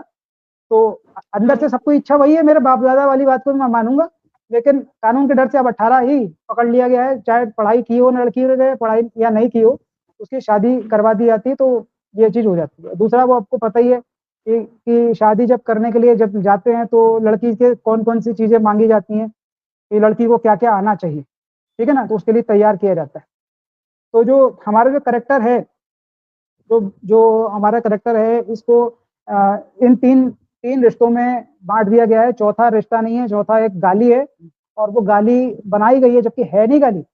तो अंदर से सबको इच्छा वही है, मेरे बाप दादा वाली बात को मैं मानूंगा, लेकिन कानून के डर से अब 18 ही पकड़ लिया गया है, चाहे पढ़ाई की हो लड़की ने, पढ़ाई या नहीं की हो, उसकी शादी करवा दी जाती है, तो ये चीज हो जाती है। दूसरा, वो आपको पता ही है कि शादी जब करने के लिए जब जाते हैं तो लड़की के कौन कौन सी चीजें मांगी जाती हैं, कि लड़की को क्या क्या आना चाहिए। ठीक है ना, तो उसके लिए तैयार किया जाता है। तो जो हमारा जो करेक्टर है, जो हमारा करेक्टर है, इसको इन तीन तीन रिश्तों में बांट दिया गया है, चौथा रिश्ता नहीं है, चौथा एक गाली है, और वो गाली बनाई गई है जबकि है नहीं गाली।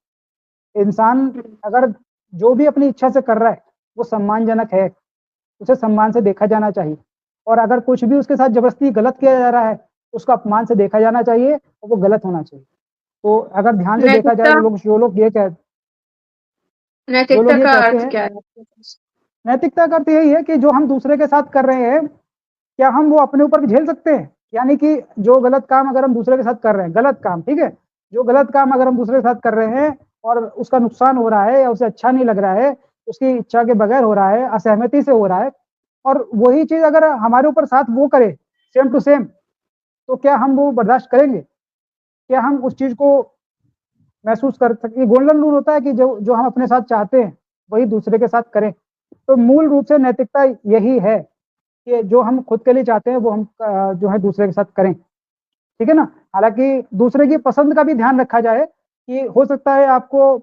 इंसान अगर जो भी अपनी इच्छा से कर रहा है वो सम्मानजनक है, उसे सम्मान से देखा जाना चाहिए, और अगर कुछ भी उसके साथ जबरदस्ती गलत किया जा रहा है उसको अपमान से देखा जाना चाहिए, और वो गलत होना चाहिए। तो अगर ध्यान से देखा जाए, नैतिकता, जो नैतिकता लोग ये का कहते अर्थ हैं, क्या है आपके पास? नैतिकता का अर्थ यही है कि जो हम दूसरे के साथ कर रहे हैं, क्या हम वो अपने ऊपर भी झेल सकते हैं। यानी कि जो गलत काम अगर हम दूसरे के साथ कर रहे हैं, गलत काम, ठीक है, जो गलत काम अगर हम दूसरे के साथ कर रहे हैं और उसका नुकसान हो रहा है या उसे अच्छा नहीं लग रहा है, उसकी इच्छा के बगैर हो रहा है, असहमति से हो रहा है, और वही चीज अगर हमारे ऊपर साथ वो करे सेम टू सेम, तो क्या हम वो बर्दाश्त करेंगे? क्या हम उस चीज को महसूस कर सकते? गोल्डन रूल होता है कि जो जो हम अपने साथ चाहते हैं वही दूसरे के साथ करें। तो मूल रूप से नैतिकता यही है कि जो हम खुद के लिए चाहते हैं वो हम जो है दूसरे के साथ करें। ठीक है ना, हालांकि दूसरे की पसंद का भी ध्यान रखा जाए, कि हो सकता है आपको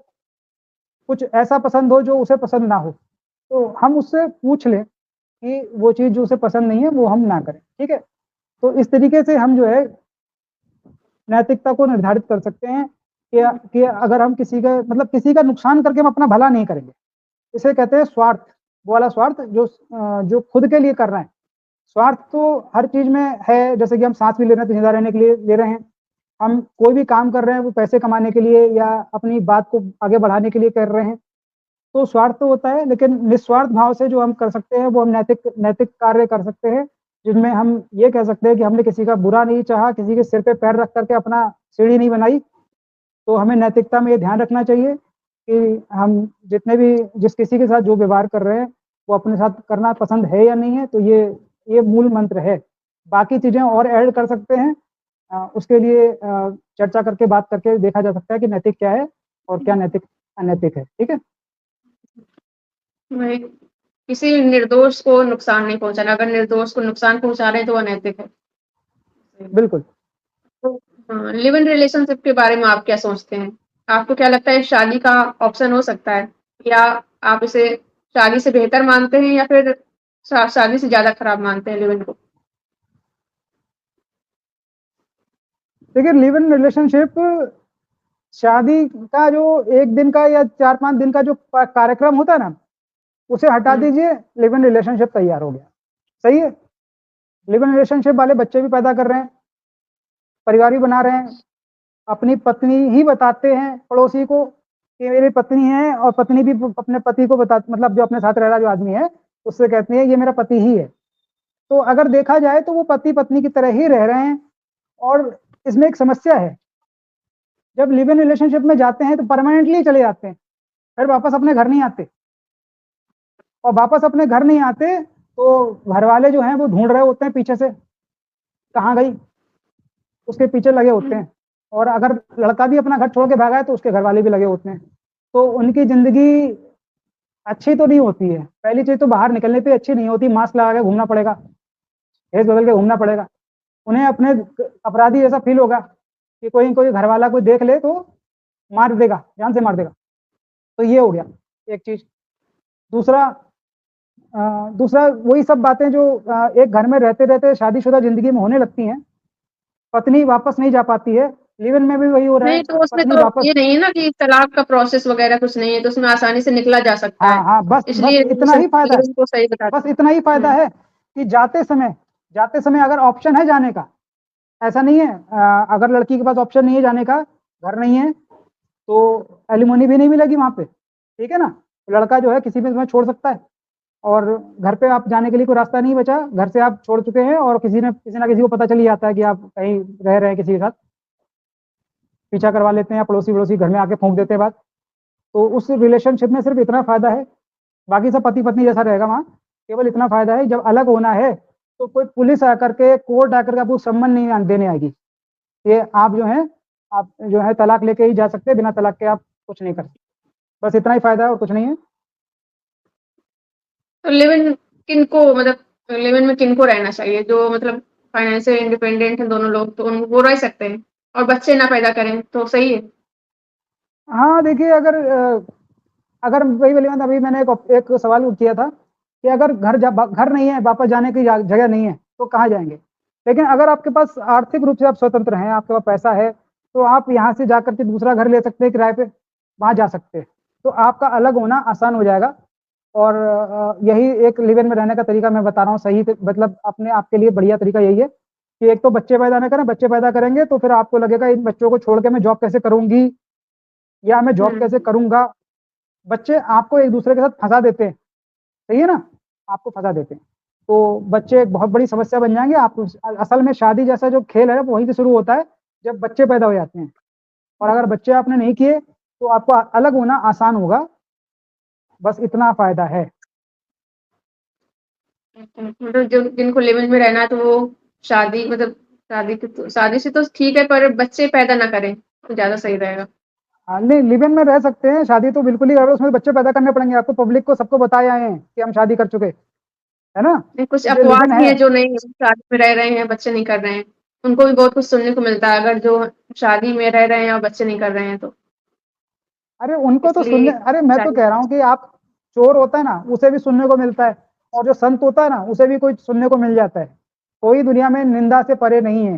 कुछ ऐसा पसंद हो जो उसे पसंद ना हो, तो हम उससे पूछ लें कि वो चीज़ जो उसे पसंद नहीं है वो हम ना करें, ठीक है? तो इस तरीके से हम जो है नैतिकता को निर्धारित कर सकते हैं कि अगर हम किसी का मतलब किसी का नुकसान करके हम अपना भला नहीं करेंगे। इसे कहते हैं स्वार्थ, वो वाला स्वार्थ जो खुद के लिए कर रहे हैं। स्वार्थ तो हर चीज़ में है, जैसे कि हम साँस भी ले रहे हैं तो ज़िंदा रहने के लिए ले रहे हैं। हम कोई भी काम कर रहे हैं वो पैसे कमाने के लिए या अपनी बात को आगे बढ़ाने के लिए कर रहे हैं। तो स्वार्थ तो होता है, लेकिन निस्वार्थ भाव से जो हम कर सकते हैं वो हम नैतिक नैतिक कार्य कर सकते हैं, जिनमें हम ये कह सकते हैं कि हमने किसी का बुरा नहीं चाहा, किसी के सिर पे पैर रख कर के अपना सीढ़ी नहीं बनाई। तो हमें नैतिकता में ये ध्यान रखना चाहिए कि हम जितने भी जिस किसी के साथ जो व्यवहार कर रहे हैं, वो अपने साथ करना पसंद है या नहीं है, तो ये मूल मंत्र है। बाकी चीज़ें और ऐड कर सकते हैं उसके लिए चर्चा करके बात करके देखा जा सकता है कि नैतिक क्या है और क्या नैतिक अनैतिक है, ठीक है? वही किसी निर्दोष को नुकसान नहीं पहुँचाना, अगर निर्दोष को नुकसान पहुँचा रहे हैं तो वो अनैतिक है। बिल्कुल। तो हाँ, लिव इन रिलेशनशिप के बारे में आप क्या सोचते हैं? आपको क्या लगता है शादी का ऑप्शन हो सकता है? या आप इसे शादी से बेहतर मानते हैं या फिर शादी से ज़्यादा खराब मानते हैं लिव इन को? देखिए लिव इन रिलेशनशिप शादी का जो 1 दिन का या 4-5 दिन का जो कार्यक्रम होता है ना, उसे हटा हुँ, दीजिए, लिव इन रिलेशनशिप तैयार हो गया। सही है? लिव इन रिलेशनशिप वाले बच्चे भी पैदा कर रहे हैं, परिवार भी बना रहे हैं, अपनी पत्नी ही बताते हैं पड़ोसी को कि मेरी पत्नी है और पत्नी भी अपने पति को बता मतलब जो अपने साथ रह रहा जो आदमी है, उससे कहती है ये मेरा पति ही है। तो अगर देखा जाए तो वो पति-पत्नी की तरह ही रह रहे हैं और इसमें एक समस्या है। जब लिव इन रिलेशनशिप में जाते हैं तो परमानेंटली चले जाते हैं, फिर वापस अपने घर नहीं आते और वापस अपने घर नहीं आते तो घरवाले जो हैं वो ढूँढ रहे होते हैं पीछे से, कहाँ गई? उसके पीछे लगे होते हुँ, हैं और अगर लड़का भी अपना घर छोड़ के भागा है तो उसके घरवाले भी लगे होते हैं। तो उनकी ज़िंदगी अच्छी तो नहीं होती है। पहली चीज़ तो बाहर निकलने पे अच्छी नहीं होती, मास्क लगा के घूमना पड़ेगा, भेष बदल के घूमना पड़ेगा। उन्हें अपने अपराधी जैसा फ़ील होगा कि कोई घरवाला कोई देख ले तो मार देगा, जान से मार देगा। तो ये हो गया एक चीज़। दूसरा दूसरा वही सब बातें जो एक घर में रहते-रहते शादीशुदा ज़िंदगी में होने लगती हैं। पत्नी वापस नहीं जा पाती है, लिव इन में भी वही हो रहा है, नहीं तो उसमें पत्नी तो वापस ये नहीं है ना कि तलाक का प्रोसेस वगैरह कुछ नहीं है, तो उसमें आसानी से निकला जा सकता हाँ, है। हाँ, बस इसलिए इतना ही फ़ायदा है। लिव इन को सही बस बताते हैं। इतना ही फ़ायदा हुँ, है कि जाते समय अगर ऑप्शन है जाने का, ऐसा नहीं है अगर लड़की के पास ऑप्शन नहीं है जाने का, घर नहीं है, तो एलिमनी भी नहीं मिलेगी वहाँ पे, ठीक है ना? लड़का जो है किसी भी समय छोड़ सकता है और घर पे आप जाने के लिए कोई रास्ता नहीं बचा, घर से आप छोड़ चुके हैं और किसी ना किसी को पता चल ही जाता है कि आप कहीं रह रहे हैं किसी के साथ, पीछा करवा लेते हैं या पड़ोसी-वड़ोसी घर में आके फूँक देते हैं बात। तो उस रिलेशनशिप में सिर्फ़ इतना फ़ायदा है, बाकी सब पति-पत्नी जैसा रहेगा वहाँ, केवल इतना फ़ायदा है जब अलग होना है, तो कोई पुलिस आकर के, कोर्ट आकर के आपको सम्मन नहीं देने आएगी। ये आप जो है तलाक लेके ही जा सकते हैं, बिना तलाक के आप कुछ नहीं कर सकते। बस इतना ही फ़ायदा है और कुछ नहीं है। तो लिव इन किनको मतलब लिव इन में किनको रहना चाहिए? जो मतलब फाइनेंशियल इंडिपेंडेंट हैं दोनों लोग, तो वो रह सकते हैं और बच्चे ना पैदा करें, तो सही है। हाँ, देखिए अगर वही वाली बात अभी मैंने एक सवाल किया था कि अगर घर नहीं है, वापस जाने की जगह नहीं है, तो कहाँ जाएँगे? लेकिन अगर आपके पास आर्थिक रूप से आप स्वतंत्र हैं, आपके पास पैसा है, तो आप यहाँ से जाकर के दूसरा घर ले सकते हैं किराए पे, वहाँ जा सकते हैं। तो आपका अलग होना आसान हो जाएगा और यही एक लिव इन में रहने का तरीका मैं बता रहा हूँ सही मतलब अपने आप के लिए बढ़िया तरीका यही है कि एक तो बच्चे पैदा ना करें, बच्चे पैदा करेंगे तो फिर आपको लगेगा इन बच्चों को छोड़ के मैं जॉब कैसे करूँगी या मैं जॉब कैसे हुँ, करूँगा? बच्चे आपको एक-दूसरे के साथ फँसा देते हैं, सही है ना? आपको फँसा देते हैं। तो बच्चे एक बहुत बड़ी समस्या बन जाएँगे, आप असल में शादी जैसा जो खेल है वो वहीं से शुरू होता है, जब बच्चे पैदा हो जाते हैं और अगर बच्चे आपने नहीं किए, तो आपको अलग होना आसान होगा, बस इतना फ़ायदा है। मतलब जो जिनको लिव इन में रहना है तो वो शादी मतलब शादी से तो ठीक है पर बच्चे पैदा ना करें, तो ज़्यादा सही रहेगा। हाँ, नहीं लिव इन में रह सकते हैं, शादी तो बिल्कुल ही अगर उसमें बच्चे पैदा करने पड़ेंगे आपको पब्लिक को सबको बताए आए हैं कि हम शादी कर चुके, है ना? नहीं, कुछ तो जो लिव अपवाद इन भी है हैं जो नहीं शादी में रह रहे हैं, बच्चे नहीं कर रहे हैं। उनको भी बहुत कुछ सुनने को मिलता है अगर जो शादी में रह रहे हैं और बच्चे नहीं कर रहे हैं तो। अरे उनको तो सुनने, इसलिए अरे मैं तो शादी कह रहा हूँ कि आप, चोर होता है ना उसे भी सुनने को मिलता है, और जो संत होता है ना उसे भी कोई सुनने को मिल जाता है। कोई दुनिया में निंदा से परे नहीं है,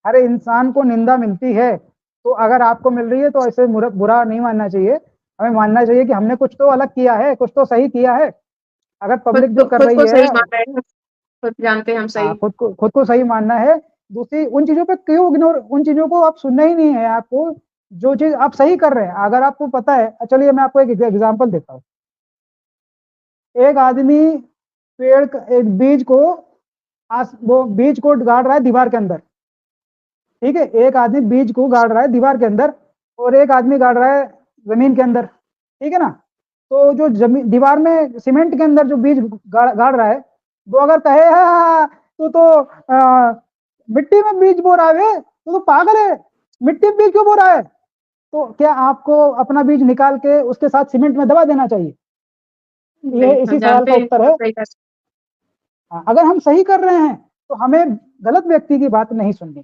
हर इंसान को निंदा मिलती है। तो अगर आपको मिल रही है तो ऐसे बुरा नहीं मानना चाहिए, हमें मानना चाहिए कि हमने कुछ तो अलग किया है, कुछ तो सही किया है। अगर पब्लिक जो कर खुद रही को है, सही मान रहे हैं, खुद जानते हैं हम हाँ, सही। खुद को सही मानना है। दूसरी उन चीजों पे क्यों इग्नोर, उन चीजों को आप सुनना ही नहीं है आपको। जो चीज आप सही कर रहे हैं अगर आपको पता है, चलिए मैं आपको एक एग्जांपल देता हूँ। एक आदमी एक बीज को, वो बीज को गाड़ रहा है दीवार के अंदर। ठीक है, एक आदमी बीज को गाड़ रहा है दीवार के अंदर, और एक आदमी गाड़ रहा है जमीन के अंदर। ठीक है ना। तो जो जमीन दीवार में सीमेंट के अंदर जो बीज गाड़ रहा है, वो अगर कहे "हाँ, तू तो मिट्टी में बीज बो रहा है, तू तो पागल है, मिट्टी में बीज क्यों बो रहा है", तो क्या आपको अपना बीज निकाल के उसके साथ सीमेंट में दबा देना चाहिए? ये नहीं, हम इसी सवाल का जानते हैं उत्तर खुद है। सही कर। हाँ, अगर हम सही कर रहे हैं तो हमें गलत व्यक्ति की बात नहीं सुननी है,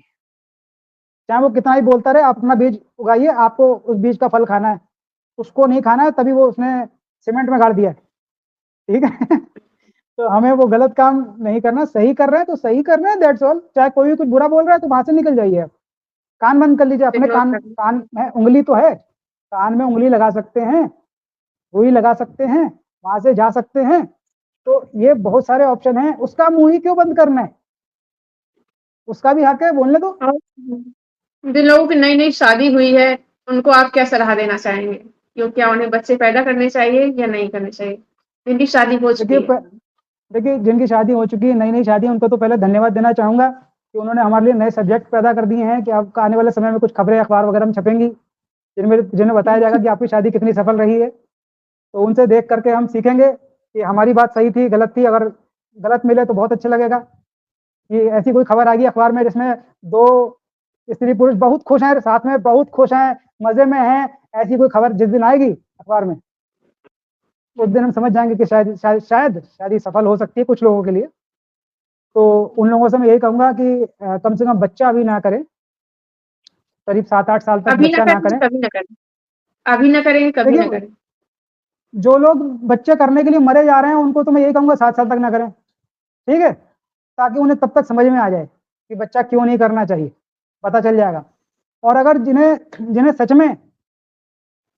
चाहे वो कितना ही बोलता रहे। आप अपना बीज उगाइए, आपको उस बीज का फल खाना है, उसको नहीं खाना है, तभी वो उसने सीमेंट में गाड़ दिया है। ठीक है। तो हमें वो गलत काम नहीं करना, सही कर रहे हैं तो सही कर रहे हैं, दैट्स ऑल। चाहे कोई भी कुछ बुरा बोल रहा है तो वहां से निकल जाइए आप, कान बंद कर लीजिए अपने। इग्नोर कान, कर। कान में उंगली तो है, कान में उंगली लगा सकते हैं, रुई लगा सकते हैं, वहां से जा सकते हैं। तो ये बहुत सारे ऑप्शन हैं, उसका मुंह ही क्यों बंद करना है? उसका भी हक है, बोलने दो। और जिन लोगों की नई-नई शादी हुई है, उनको आप क्या सलाह देना चाहेंगे? क्या उन्हें बच्चे पैदा करने चाहिए या नहीं करने चाहिए? जिनकी शादी हो देखिए चुकी है। देखिए, जिनकी शादी हो चुकी है, नई नई शादी है, उनको तो पहले धन्यवाद देना चाहूंगा कि उन्होंने हमारे लिए नए सब्जेक्ट पैदा कर दिए हैं, कि अब आने वाले समय में कुछ खबरें अखबार वगैरह में छपेंगी, जिनमें जिन्हें बताया जाएगा कि आपकी शादी कितनी सफल रही है। तो उनसे देख करके हम सीखेंगे कि हमारी बात सही थी, गलत थी। अगर गलत मिले तो बहुत अच्छा लगेगा कि ऐसी कोई खबर आ गई अखबार में जिसमें दो स्त्री पुरुष बहुत खुश हैं, साथ में बहुत खुश हैं, मजे में हैं। ऐसी कोई खबर जिस दिन आएगी अखबार में, उस दिन हम समझ जाएंगे कि शायद शादी सफल हो सकती है कुछ लोगों के लिए। तो उन लोगों से मैं यही कहूंगा कि कम से कम बच्चा अभी ना करें, करीब 7-8 साल तक अभी ना बच्चा ना करें, करें। कभी ना करें। अभी ना करें, कभी ना देखिए, करें। जो लोग बच्चे करने के लिए मरे जा रहे हैं उनको तो मैं यही कहूंगा 7 साल तक ना करें। ठीक है, ताकि उन्हें तब तक समझ में आ जाए कि बच्चा क्यों नहीं करना चाहिए, पता चल जाएगा। और अगर जिन्हें जिन्हें सच में,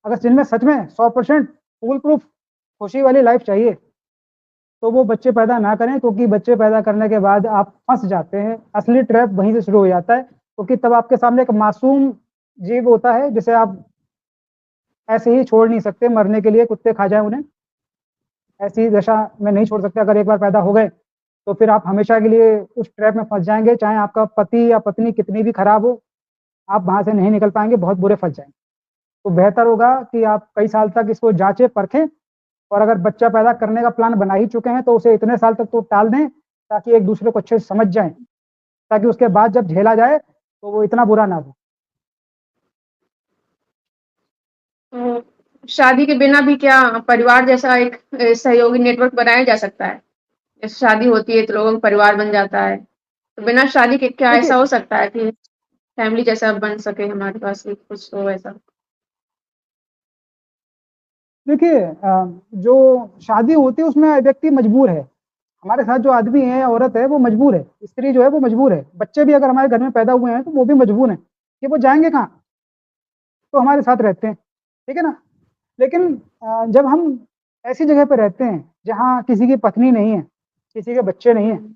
अगर जिनमें सच में 100% फूल प्रूफ खुशी वाली लाइफ चाहिए, तो वो बच्चे पैदा ना करें, क्योंकि बच्चे पैदा करने के बाद आप फंस जाते हैं। असली ट्रैप वहीं से शुरू हो जाता है, क्योंकि तब आपके सामने एक मासूम जीव होता है जिसे आप ऐसे ही छोड़ नहीं सकते, मरने के लिए कुत्ते खा जाए उन्हें, ऐसी दशा में नहीं छोड़ सकते। अगर एक बार पैदा हो गए तो फिर आप हमेशा के लिए उस ट्रैप में फंस जाएंगे, चाहे आपका पति या पत्नी कितनी भी खराब हो, आप वहां से नहीं निकल पाएंगे, बहुत बुरे फंस जाएंगे। तो बेहतर होगा कि आप कई साल तक इसको जांचें परखें, और अगर बच्चा पैदा करने का प्लान बना ही चुके हैं तो उसे इतने साल तक तो टाल दें, ताकि एक दूसरे को अच्छे से समझ जाएं, ताकि उसके बाद जब झेला जाए तो वो इतना बुरा ना हो। तो शादी के बिना भी क्या परिवार जैसा एक सहयोगी नेटवर्क बनाया जा सकता है? जैसे शादी होती है तो लोगों का परिवार बन जाता है। तो बिना शादी के क्या देखिए ऐसा हो सकता है कि फैमिली जैसा बन सके हमारे पास भी कुछ हो ऐसा? देखिए जो शादी होती है उसमें व्यक्ति मजबूर है। हमारे साथ जो आदमी है, औरत है, वो मजबूर है, स्त्री जो है वो मजबूर है। बच्चे भी अगर हमारे घर में पैदा हुए हैं तो वो भी मजबूर हैं कि वो जाएंगे कहाँ, तो हमारे साथ रहते हैं। ठीक है ना। लेकिन जब हम ऐसी जगह पे रहते हैं जहाँ किसी की पत्नी नहीं है, किसी के बच्चे नहीं है, हुँ,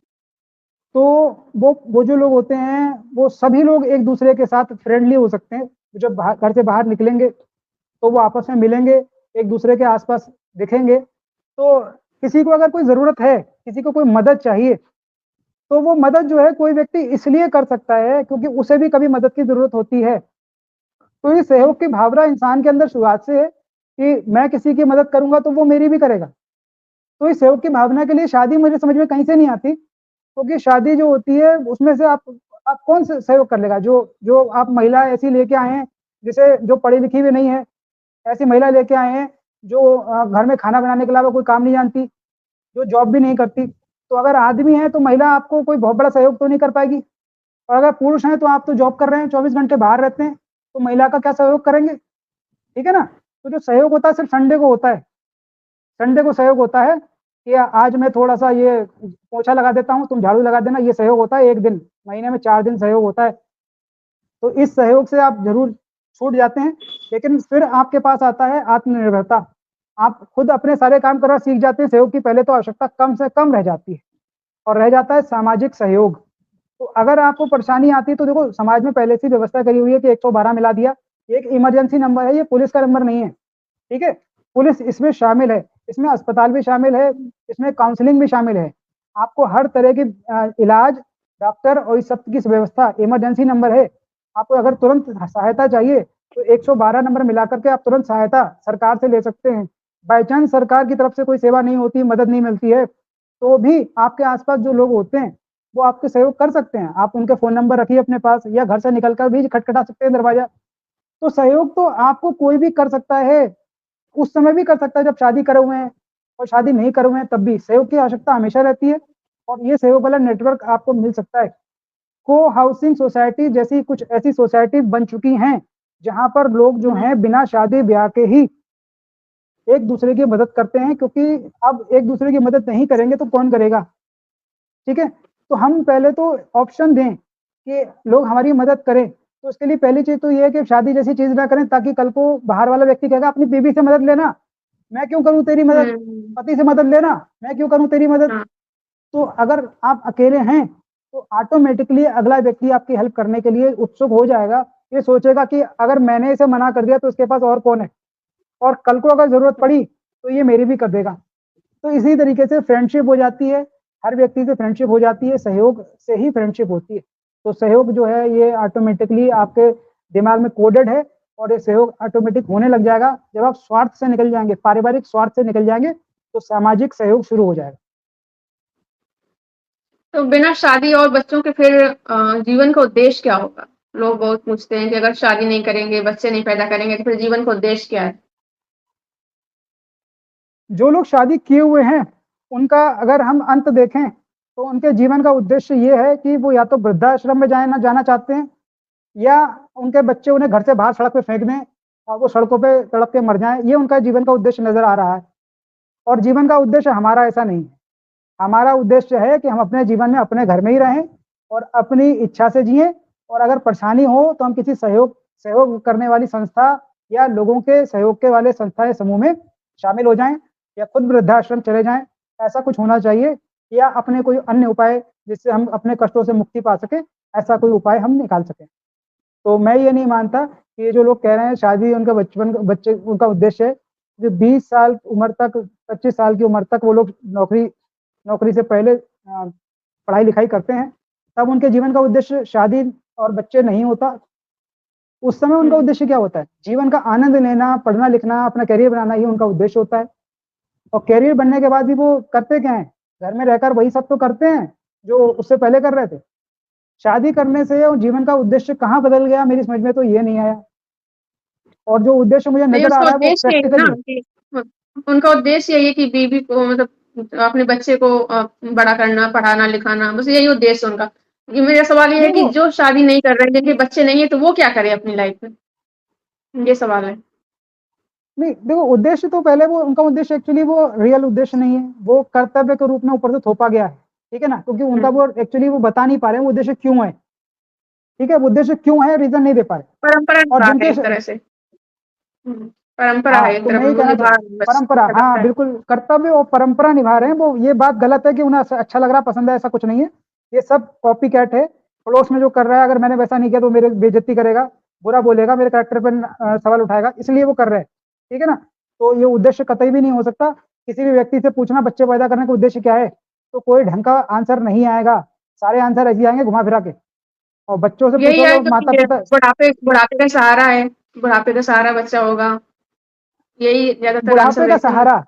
तो वो जो लोग होते हैं, वो सभी लोग एक दूसरे के साथ फ्रेंडली हो सकते हैं। जब घर से बाहर निकलेंगे तो वो आपस में मिलेंगे, एक दूसरे के आसपास दिखेंगे। तो किसी को अगर कोई ज़रूरत है, किसी को कोई मदद चाहिए, तो वो मदद जो है कोई व्यक्ति इसलिए कर सकता है क्योंकि उसे भी कभी मदद की ज़रूरत होती है। तो ये सहयोग की भावना इंसान के अंदर शुरुआत से है कि मैं किसी की मदद करूँगा तो वो मेरी भी करेगा। तो इस सहयोग की भावना के लिए शादी मुझे समझ में कहीं से नहीं आती, क्योंकि शादी जो होती है उसमें से आप कौन सा सहयोग कर लेगा? जो जो आप महिला ऐसी लेके आए हैं, जिसे जो पढ़ी लिखी भी नहीं है, ऐसी महिला लेके आए हैं जो घर में खाना बनाने के अलावा कोई काम नहीं जानती, जो जॉब भी नहीं करती। तो अगर आदमी है तो महिला आपको कोई बहुत बड़ा सहयोग तो नहीं कर पाएगी, और अगर पुरुष हैं तो आप तो जॉब कर रहे हैं, 24 घंटे बाहर रहते हैं, तो महिला का क्या सहयोग करेंगे? ठीक है ना? तो जो सहयोग होता है सिर्फ संडे को होता है। संडे को सहयोग होता है कि आज मैं थोड़ा-सा ये पोछा लगा देता हूँ, तुम झाड़ू लगा देना, ये सहयोग होता है 1 दिन, महीने में 4 दिन सहयोग होता है। तो इस सहयोग से आप ज़रूर छूट जाते हैं, लेकिन फिर आपके पास आता है आत्मनिर्भरता। आप खुद अपने सारे काम करना सीख जाते हैं, सहयोग की पहले तो आवश्यकता कम से कम रह जाती है और रह जाता है सामाजिक सहयोग। तो अगर आपको परेशानी आती है तो देखो समाज में पहले से ही व्यवस्था करी हुई है कि 112 मिला दिया, एक इमरजेंसी नंबर है, ये पुलिस का नंबर नहीं है, ठीक है? पुलिस इसमें शामिल है, इसमें अस्पताल भी शामिल है, इसमें काउंसलिंग भी शामिल है। आपको हर तरह की इलाज, डॉक्टर और इस सब की व्यवस्था इमरजेंसी नंबर है। आपको अगर तुरंत सहायता चाहिए तो 112 नंबर मिला करके आप तुरंत सहायता सरकार से ले सकते हैं। बाय चांस सरकार की तरफ से कोई सेवा नहीं होती, मदद नहीं मिलती है, तो भी आपके आस-पास जो लोग होते हैं, वो आपके सहयोग कर सकते हैं। आप उनके फ़ोन नंबर रखिए अपने पास या घर से निकल कर भी खटखटा सकते हैं दरवाज़ा। तो सहयोग तो आपको कोई भी कर सकता है, उस समय भी कर सकता है जब शादी करे हुए हैं और शादी नहीं करे हुए हैं तब भी। सहयोग की आवश्यकता हमेशा रहती है और ये सहयोग वाला नेटवर्क आपको मिल सकता है। को हाउसिंग सोसाइटी जैसी कुछ ऐसी सोसाइटी बन चुकी हैं, जहाँ पर लोग जो हुँ। हैं बिना शादी-ब्याह के ही एक-दूसरे की मदद करते हैं क्योंकि अब एक-दूसरे की मदद नहीं करेंगे तो कौन करेगा, ठीक है? तो हम पहले तो ऑप्शन दें कि लोग हमारी मदद करें, तो उसके लिए पहली चीज़ तो ये है कि शादी जैसी चीज़ ना करें ताकि कल को बाहर वाला व्यक्ति कहेगा अपनी बीवी से मदद लेना, मैं क्यों करूँ तेरी हुँ, मदद? हुँ। पति से मदद लेना, मैं क्यों करूँ तेरी मदद? हाँ, तो अगर आप अकेले हैं, तो ऑटोमैटिकली अगला व्यक्ति आपकी हेल्प करने के लिए उत्सुक हो जाएगा। ये सोचेगा कि अगर मैंने इसे मना कर दिया तो इसके पास और कौन है? और कल को अगर ज़रूरत पड़ी, तो ये मेरी भी कर देगा। तो इसी तरीके से फ्रेंडशिप हो जाती है, हर व्यक्ति से फ्रेंडशिप हो जाती है, सहयोग से ही फ्रेंडशिप होती है। तो सहयोग जो है ये ऑटोमैटिकली आपके दिमाग में कोडेड है और ये सहयोग ऑटोमैटिक होने लग जाएगा। जब आप स्वार्थ से निकल जाएँगे, पारिवारिक स्वार्थ से निकल जाएँगे, तो सामाजिक सहयोग शुरू हो जाएगा। तो बिना शादी और बच्चों के फिर जीवन का उद्देश्य क्या होगा? लोग बहुत पूछते हैं कि अगर शादी नहीं करेंगे, बच्चे नहीं पैदा करेंगे, तो फिर जीवन का उद्देश्य क्या है? जो लोग शादी किए हुए हैं, उनका अगर हम अंत देखें, तो उनके जीवन का उद्देश्य ये है कि वो या तो वृद्धाश्रम में जाना चाहते हैं या उनके बच्चे उन्हें घर से बाहर सड़क पे फेंक दें और वो सड़कों पे तड़प के मर जाएँ, ये उनका जीवन का उद्देश्य नज़र आ रहा है। और जीवन का उद्देश्य हमारा ऐसा नहीं है। हमारा उद्देश्य है कि हम अपने जीवन में अपने घर में ही रहें और अपनी इच्छा से जिएँ और अगर परेशानी हो तो हम किसी सहयोग सहयोग करने वाली संस्था या लोगों के सहयोग के वाले संस्था या समूह में शामिल हो जाएँ या खुद वृद्धाश्रम चले जाएँ। ऐसा कुछ होना चाहिए या अपने कोई अन्य उपाय जिससे हम अपने कष्टों से मुक्ति पा सकें, ऐसा कोई उपाय हम निकाल सकें। तो मैं ये नहीं मानता कि ये जो लोग कह रहे हैं शादी उनका बचपन बच्चे उनका उद्देश्य है। जो 20 साल उम्र तक 25 साल की उम्र तक वो लोग नौकरी नौकरी से पहले पढ़ाई-लिखाई करते हैं, तब उनके जीवन का उद्देश्य शादी और बच्चे नहीं होता। उस समय उनका हुँ। उद्देश्य क्या होता है? जीवन का आनंद लेना, पढ़ना-लिखना, अपना करियर बनाना ही उनका उद्देश्य होता है। और करियर बनने के बाद भी वो करते क्या हैं? घर में रहकर वही सब तो करते हैं, जो उससे पहले कर रहे थे। शादी करने से और जीवन का उद्देश्य कहाँ बदल गया मेरी समझ में तो ये नहीं आया। और जो उद्देश्य मुझे नहीं, नज़र आ उसका रहा है वो उद्देश्य यही है ना प्रैक्टिकली कि उनका उद्देश्य यही है कि बीवी को मतलब अपने बच्चे को बड़ा करना, पढ़ाना-लिखाना, बस यही उद्देश्य है उनका। ये मेरा सवाल ये है नहीं कि वो जो शादी नहीं कर रहे हैं, जिनके बच्चे नहीं हैं, तो वो क्या करें अपनी लाइफ़ में? ये सवाल है। नहीं, देखो उद्देश्य तो पहले वो उनका उद्देश्य एक्चुअली वो रियल उद्देश्य नहीं है, वो कर्तव्य के रूप में ऊपर से थोपा गया है, ठीक है ना? क्योंकि हुँ। उनका वो एक्चुअली वो बता नहीं पा रहे हैं वो उद्देश्य क्यों है, ठीक है? वो उद्देश्य क्यों है रीज़न नहीं दे पा रहे। परंपरा और निभा रहे जिनके हैं स एक तरह से। हुँ। परंपरा है हाँ, एक तो तरह मैं ये वो कहना निभा चाह रहे हैं बस, परंपरा अच्छा लगता हाँ, है। बिल्कुल कर्तव्य और परंपरा निभा रहे हैं, वो ये बात गलत है कि उन्हें अच्छा लग रहा, पसंद है, ऐसा कुछ नहीं है। ये सब कॉपी कैट है, पड़ोस में जो कर रहा है अगर मैंने वैसा नहीं किया तो मेरी बेइज़्ज़ती करेगा, बुरा बोलेगा, मेरे कैरेक्टर पे सवाल उठाएगा, इसलिए वो कर रहे हैं, ठीक है ना? तो ये उद्देश्य कतई भी नहीं हो सकता। किसी भी व्यक्ति से पूछना बच्चे पैदा करने का उद्देश्य क्या है? तो कोई ढंग का आंसर नहीं आएगा, सारे आंसर ऐसे ही आएँगे घुमा-फिरा के और बच्चों से यही पूछोगे आएगा कि माता-पिता बुढ़ापे बुढ़ापे का सहारा है, बुढ़ापे का सहारा बच्चा होगा, यही ज़्यादातर आंसर बुढ़ापे का रहते हैं। सहारा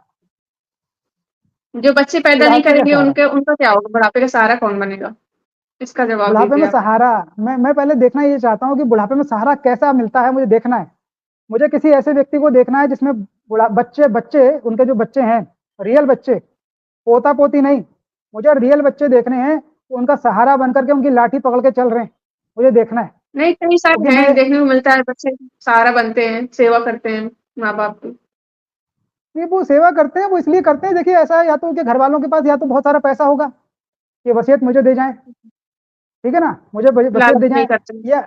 जो बच्चे पैदा नहीं बुढ़ापे का करेंगे सहारा उनके उनका क्या होगा? बुढ़ापे का सहारा कौन बनेगा? इसका जवाब बुढ़ापे दीजिए में आप। सहारा मैं पहले देखना ये चाहता हूँ कि बुढ़ापे में सहारा कैसा मिलता है मुझे देखना है। मुझे किसी ऐसे व्यक्ति को देखना है जिसमें बुढ़ा बच्चे बच्चे उनके जो बच्चे हैं, रियल बच्चे, पोता-पोती नहीं। मुझे रियल बच्चे देखने हैं, कि उनका सहारा बन कर के उनकी लाठी पकड़ के चल रहे हैं, मुझे देखना है। नहीं, कई क्योंकि सारे मैं हैं, देखने को मिलता है बच्चे सहारा बनते हैं, सेवा करते हैं। माँ-बाप की? नहीं, वो सेवा करते हैं, वो इसलिए करते हैं, देखिए ऐसा है या तो उनके घर वालों के पास या तो बहुत सारा पैसा होगा, कि वसीयत मुझे दे जाएँ, ठीक है ना? मुझे वसीयत दे लालच नहीं जाएँ, करते हैं।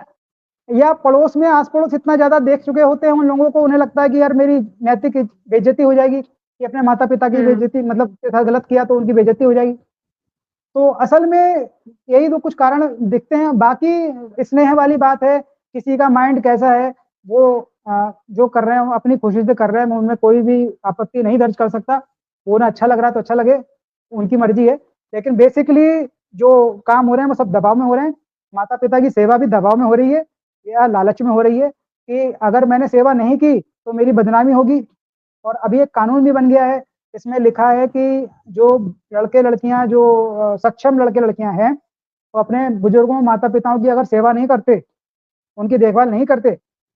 या पड़ोस में आस-पड़ोस इतना ज़्यादा देख चुके होते हैं उन लोगों को, उन्हें लगता है कि यार मेरी नैतिक बेइज़्ज़ती हो जाएगी, कि अपने माता-पिता की हुँ, बेइज़्ज़ती मतलब के साथ गलत किया तो उनकी बेइज़्ज़ती हो जाएगी। तो असल में यही 2 कुछ कारण दिखते हैं, बाकी स्नेह वाली बात है, किसी का माइंड कैसा है, वो जो कर रहे हैं वो अपनी खुशी से कर रहे हैं, मैं उनमें कोई भी आपत्ति नहीं दर्ज कर सकता। उन्हें अच्छा लग रहा है तो अच्छा लगे, उनकी मर्ज़ी है। लेकिन बेसिकली जो काम हो रहे हैं वो सब दबाव में हो रहे हैं। माता-पिता की सेवा भी दबाव में हो रही है या लालच में हो रही है, कि अगर मैंने सेवा नहीं की तो मेरी बदनामी होगी। और अभी एक कानून भी बन गया है, इसमें लिखा है कि जो लड़के-लड़कियाँ जो सक्षम लड़के-लड़कियाँ हैं, वो अपने बुजुर्गों, माता-पिताओं की अगर सेवा नहीं करते, उनकी देखभाल नहीं करते,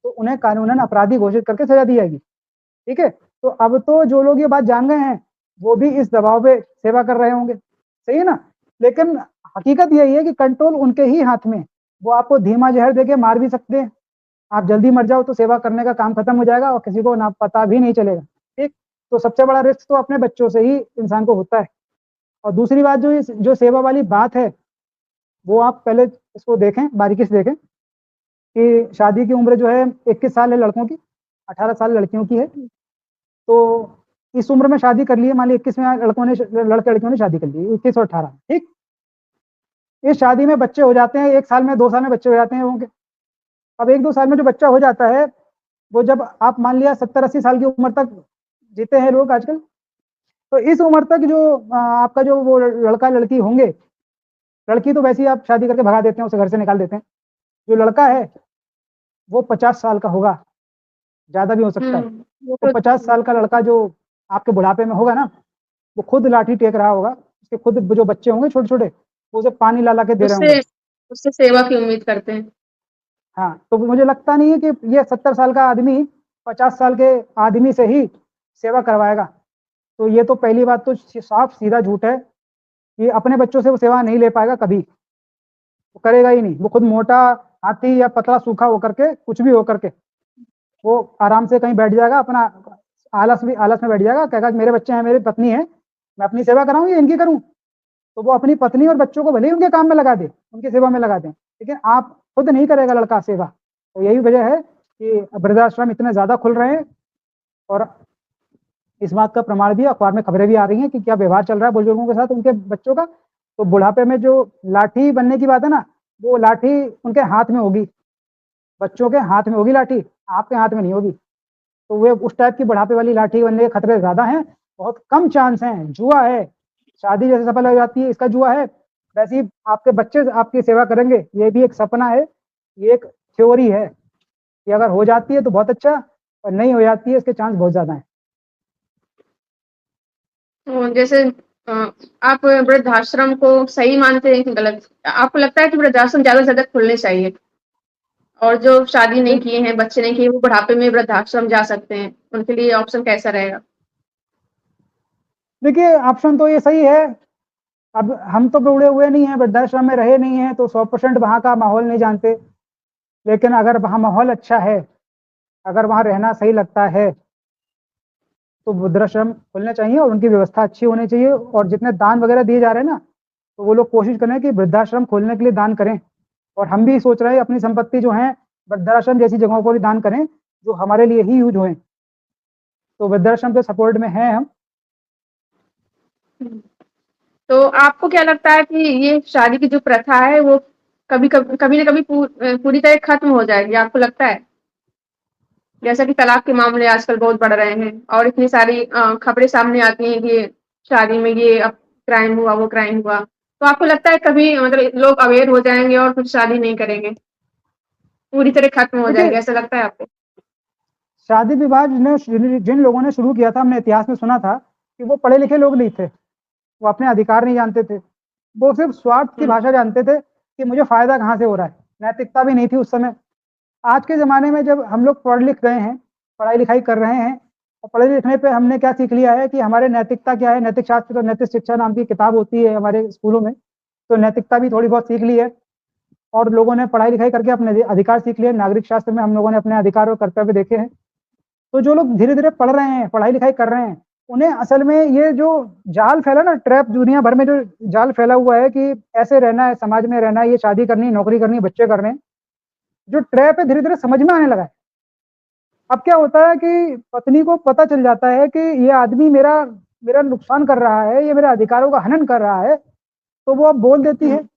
तो उन्हें कानूनन अपराधी घोषित करके सज़ा दी जाएगी, ठीक है? तो अब तो जो लोग ये बात जान गए हैं, वो भी इस दबाव पे सेवा कर रहे होंगे, सही है ना? लेकिन हकीकत यही है कि कंट्रोल उनके ही हाथ में है, वो आपको धीमा ज़हर देके मार भी सकते हैं। आप जल्दी मर जाओ तो सेवा करने का काम खत्म हो जाएगा और किसी को ना पता भी नहीं चलेगा, ठीक? तो सबसे बड़ा रिस्क तो अपने बच्चों से ही इंसान को होता है। और दूसरी बात जो सेवा वाली बात है, वो आप पहले इसको देखें, बारीकी से देखें कि शादी की उम्र जो है 21 साल है लड़कों की, 18 साल लड़कियों की है। तो इस उम्र में शादी कर ली है, मान ली 21 में लड़के-लड़कियों ने शादी कर ली, 21 और 18, ठीक? इस शादी में बच्चे हो जाते हैं, 1 साल में, 2 साल में बच्चे हो जाते हैं लोगों के। अब 1-2 साल में जो बच्चा हो जाता है, वो जब आप मान लिया 70-80 साल की उम्र तक जीते हैं लोग आजकल, तो इस उम्र तक जो आपका जो वो लड़का-लड़की होंगे, लड़की तो वैसे ही आप शादी करके भगा देते हैं, उसे घर से निकाल देते हैं। जो लड़का है, वो 50 साल का होगा, ज़्यादा भी हो सकता है। हुँ, वो तो तो 50 साल का लड़का जो आपके बुढ़ापे में होगा ना, वो खुद लाठी टेक रहा होगा, उसके खुद जो बच्चे होंगे छोटे-छोटे, वो उसे पानी ला-ला के दे रहे उससे होंगे। उससे सेवा की उम्मीद करते हैं। हाँ, तो मुझे लगता नहीं है कि ये 70 साल का आदमी 50 साल के आदमी से ही सेवा करवाएगा। तो ये तो पहली बात तो साफ सीधा झूठ है कि अपने बच्चों से वो सेवा नहीं ले पाएगा कभी, वो करेगा ही नहीं। वो खुद मोटा हाथी या पतला सूखा होकर के, कुछ भी होकर के, वो आराम से कहीं बैठ जाएगा, अपना आलस में बैठ जाएगा, कहेगा कि मेरे बच्चे हैं, मेरी पत्नी है, मैं अपनी सेवा कराऊँ या इनकी करूँ? तो वो अपनी पत्नी और बच्चों को भले ही उनके काम में लगा दे, उनकी सेवा में लगा दें, लेकिन आप खुद नहीं करेगा लड़का सेवा। तो यही वजह है कि वृद्धाश्रम इतने ज़्यादा खुल रहे हैं और इस बात का प्रमाण भी अखबार में खबरें भी आ रही हैं कि क्या व्यवहार चल रहा है बुजुर्गों के साथ उनके बच्चों का। तो बुढ़ापे में जो लाठी बनने की बात है ना, वो लाठी उनके हाथ में होगी, बच्चों के हाथ में होगी लाठी, आपके हाथ में नहीं होगी। तो वे उस टाइप की बुढ़ापे वाली लाठी बनने के खतरे ज़्यादा हैं, बहुत कम चांस हैं, जुआ है। शादी जैसे सफल हो जाती है, इसका जुआ है, वैसे ही आपके बच्चे आपकी सेवा करेंगे, ये भी एक सपना है, ये एक थ्योरी है कि अगर हो जाती है तो बहुत अच्छा और नहीं हो जाती है इसके चांस बहुत ज़्यादा हैं। तो जैसे अ, आप वृद्धाश्रम को सही मानते हैं कि गलत? आपको लगता है कि वृद्धाश्रम ज़्यादा से ज़्यादा खुलने चाहिए और जो शादी नहीं देख किए हैं, बच्चे नहीं किए, वो बुढ़ापे में वृद्धाश्रम जा सकते हैं, उनके लिए ऑप्शन कैसा रहेगा? देखिए ऑप्शन तो ये सही है, अब हम तो बूढ़े हुए नहीं हैं, वृद्धाश्रम में रहे नहीं हैं, तो 100% वहाँ का माहौल नहीं जानते। लेकिन अगर वहाँ माहौल अच्छा है, अगर वहाँ रहना सही लगता है, तो वृद्धाश्रम खुलने चाहिए और उनकी व्यवस्था अच्छी होनी चाहिए और जितने दान वगैरह दिए जा रहे हैं ना, तो वो लोग कोशिश करें कि वृद्धाश्रम खोलने के लिए दान करें। और हम भी सोच रहे हैं अपनी संपत्ति जो है, वृद्धाश्रम जैसी जगहों को भी दान करें, जो हमारे लिए ही यूज़ होएँ। तो वृद्धाश्रम के सपोर्ट में हैं हम। हुँ। तो आपको क्या लगता है कि ये शादी की जो प्रथा है, वो कभी न कभी पूरी तरह खत्म हो जाएगी, आपको लगता है? जैसा कि तलाक के मामले आजकल बहुत बढ़ रहे हैं और इतनी सारी खबरें सामने आती हैं कि शादी में ये क्राइम हुआ, वो क्राइम हुआ। तो आपको लगता है कभी मतलब लोग अवेयर हो जाएँगे और फिर शादी नहीं करेंगे, पूरी तरह खत्म हो देखिए, जाएगी, ऐसा लगता है आपको? शादी विवाह जिन लोगों ने शुरू किया था, हमने इतिहास में सुना था कि वो पढ़े-लिखे लोग नहीं थे। वो अपने अधिकार नहीं जानते थे। वो सिर्फ़ स्वार्थ की हुँ, भाषा जानते थे कि मुझे फ़ायदा कहाँ से हो रहा है। नैतिकता भी नहीं थी उस समय। आज के ज़माने में जब हम लोग पढ़ लिख गए हैं, पढ़ाई-लिखाई कर रहे हैं और पढ़े-लिखने पे हमने क्या सीख लिया है कि हमारे नैतिकता क्या है, नैतिक शास्त्र और नैतिक शिक्षा नाम की किताब होती है हमारे स्कूलों में। तो नैतिकता भी थोड़ी बहुत सीख ली है और लोगों ने पढ़ाई-लिखाई करके अपने अधिकार सीख लिए। नागरिक शास्त्र में हम लोगों ने अपने अधिकार और कर्तव्य देखे हैं। तो जो लोग धीरे-धीरे पढ़ रहे हैं, पढ़ाई-लिखाई कर रहे हैं, उन्हें असल में ये जो जाल फैला ना, ट्रैप दुनिया भर में जो जाल फैला हुआ है कि ऐसे रहना है, समाज में रहना है, ये शादी करनी है, नौकरी करनी है, बच्चे करने हैं, जो ट्रैप है धीरे-धीरे समझ में आने लगा है। अब क्या होता है कि पत्नी को पता चल जाता है कि ये आदमी मेरा मेरा नुकसान कर रहा है, ये मेरे अधिकारों का हनन कर रहा है, तो वो अब बोल देती है। हुँ,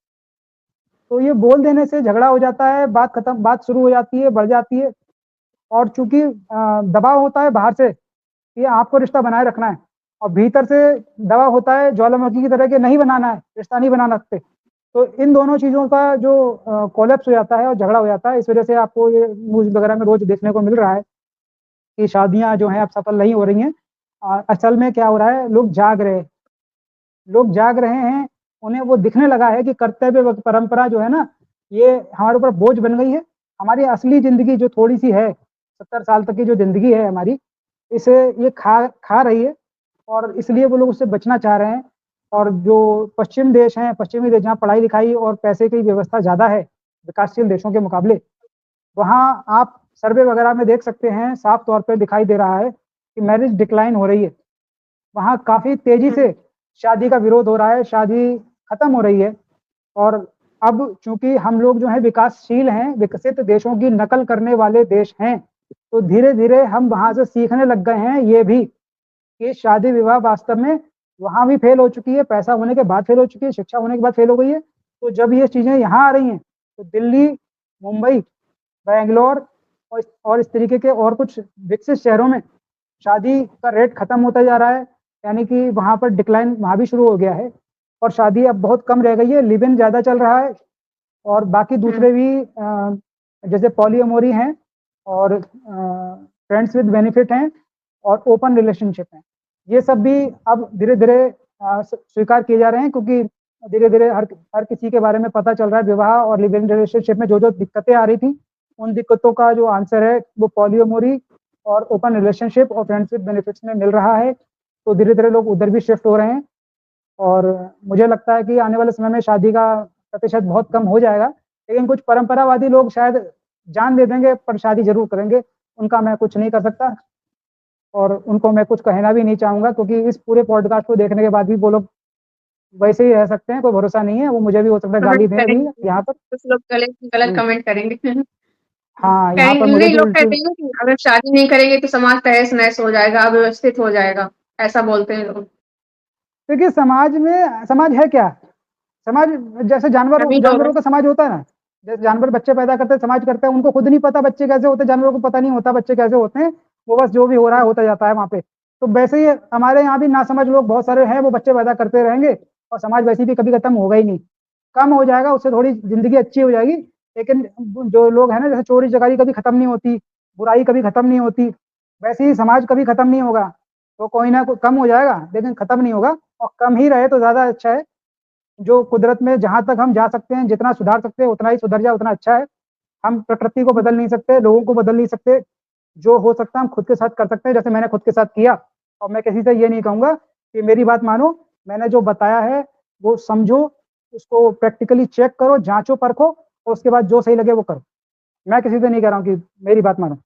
तो ये बोल देने से झगड़ा हो जाता है, बात खत्म, बात शुरू हो जाती है, बढ़ जाती है। और चूँकि दबाव होता है बाहर से कि आपको रिश्ता बनाए रखना है, और भीतर से दबाव होता है ज्वालामुखी की तरह कि नहीं बनाना है, रिश्ता नहीं बना सकते। तो इन दोनों चीज़ों का जो कोलैप्स हो जाता है और झगड़ा हो जाता है, इस वजह से आपको ये न्यूज़ वगैरह में रोज़ देखने को मिल रहा है कि शादियाँ जो हैं अब सफल नहीं हो रही हैं। असल में क्या हो रहा है, लोग जाग रहे हैं, उन्हें वो दिखने लगा है कि कर्तव्य व परंपरा जो है ना, ये हमारे ऊपर बोझ बन गई है। हमारी असली ज़िंदगी जो थोड़ी-सी है, 70 साल तक की जो ज़िंदगी है हमारी, इसे ये खा खा रही है, और इसलिए वो लोग उससे बचना चाह रहे हैं। और जो पश्चिमी देश जहाँ पढ़ाई-लिखाई और पैसे की व्यवस्था ज़्यादा है, विकासशील देशों के मुकाबले, वहाँ आप सर्वे वगैरह में देख सकते हैं, साफ तौर पे दिखाई दे रहा है कि मैरिज डिक्लाइन हो रही है। वहाँ काफ़ी तेज़ी हुँ, से शादी का विरोध हो रहा है, शादी खत्म हो रही है। और अब चूँकि हम लोग जो हैं विकासशील हैं, विकसित देशों की नकल करने वाले देश हैं, तो धीरे-धीरे हम वहाँ से सीखने लग गए हैं ये भी कि शादी-विवाह वास्तव में वहाँ भी फ़ेल हो चुकी है, पैसा होने के बाद फ़ेल हो चुकी है, शिक्षा होने के बाद फ़ेल हो गई है। तो जब ये चीज़ें यहाँ आ रही हैं, तो दिल्ली, मुंबई, बैंगलोर और इस तरीके के और कुछ विकसित शहरों में शादी का रेट खत्म होता जा रहा है, यानी कि वहाँ पर डिक्लाइन वहाँ भी शुरू हो गया है, और शादी अब बहुत कम रह गई है, लिव इन ज़्यादा चल रहा है। और बाकी हुँ, दूसरे भी जैसे पॉलीअमोरी हैं, और फ्रेंड्स विद बेनिफिट हैं, और ओपन रिलेशनशिप हैं। ये सब भी अब धीरे-धीरे स्वीकार किए जा रहे हैं, क्योंकि धीरे-धीरे हर किसी के बारे में पता चल रहा है, विवाह और लिव इन रिलेशनशिप में जो-जो दिक्कतें आ रही थी, उन दिक्कतों का जो आंसर है वो पॉलीअमोरी और ओपन रिलेशनशिप और फ्रेंड्स विद बेनिफिट्स में मिल रहा है। तो धीरे-धीरे लोग उधर भी शिफ्ट हो रहे हैं, और मुझे लगता है कि आने वाले समय में शादी का प्रतिशत बहुत कम हो जाएगा। लेकिन कुछ परंपरावादी लोग शायद जान दे देंगे, पर शादी ज़रूर करेंगे। उनका मैं कुछ नहीं कर सकता, और उनको मैं कुछ कहना भी नहीं चाहूँगा, क्योंकि इस पूरे पॉडकास्ट को देखने के बाद भी वो लोग वैसे ही रह सकते हैं, कोई भरोसा नहीं है। वो मुझे भी हो सकता है गाली कमेंट दें अभी करेंगे, यहाँ पर। कुछ लोग गलत गलत हुँ। कमेंट करेंगे। हाँ, यहाँ पर कहीं मुझे नहीं, भी लोग उल्टी। कहते हैं ना कि अगर शादी नहीं करेंगे तो समाज तहस-नहस हो जाएगा, अव्यवस्थित हो जाएगा, ऐसा बोलते हैं लोग। देखिए, समाज है क्या? समाज जैसे सभी लोग जानवरों का समाज होता है ना, जैसे जानवर बच्चे पैदा करते हैं, समाज करते हैं, उनको खुद नहीं पता बच्चे कैसे होते हैं, जानवरों को पता नहीं होता बच्चे कैसे होते हैं, वो बस जो भी हो रहा है हुँ, होता जाता है वहाँ पे। तो वैसे ही हमारे यहाँ भी नासमझ लोग बहुत सारे हैं, वो बच्चे पैदा करते रहेंगे, और समाज वैसे भी कभी खत्म होगा ही नहीं। कम हो जाएगा, उससे थोड़ी ज़िंदगी अच्छी हो जाएगी, लेकिन जो लोग हैं ना, जैसे चोरी-चकारी कभी खत्म नहीं होती, बुराई कभी खत्म नहीं होती, वैसे ही समाज कभी खत्म नहीं होगा। तो कोई ना कोई कम हो जाएगा, लेकिन खत्म नहीं होगा, और कम ही रहे तो ज़्यादा अच्छा है। जो कुदरत में जहाँ तक हम जा सकते हैं, जितना सुधार सकते हैं, उतना ही सुधर जाए, उतना अच्छा है। हम प्रकृति को हुँ, बदल नहीं सकते, लोगों को बदल नहीं सकते। जो हो सकता है हम खुद के साथ कर सकते हैं, जैसे मैंने खुद के साथ किया। और मैं किसी से ये नहीं कहूँगा कि मेरी बात मानो, मैंने जो बताया है वो समझो, उसको प्रैक्टिकली चेक करो, जाँचो, परखो, और उसके बाद जो सही लगे वो करो। मैं किसी से नहीं कह रहा हूँ कि मेरी बात मानो।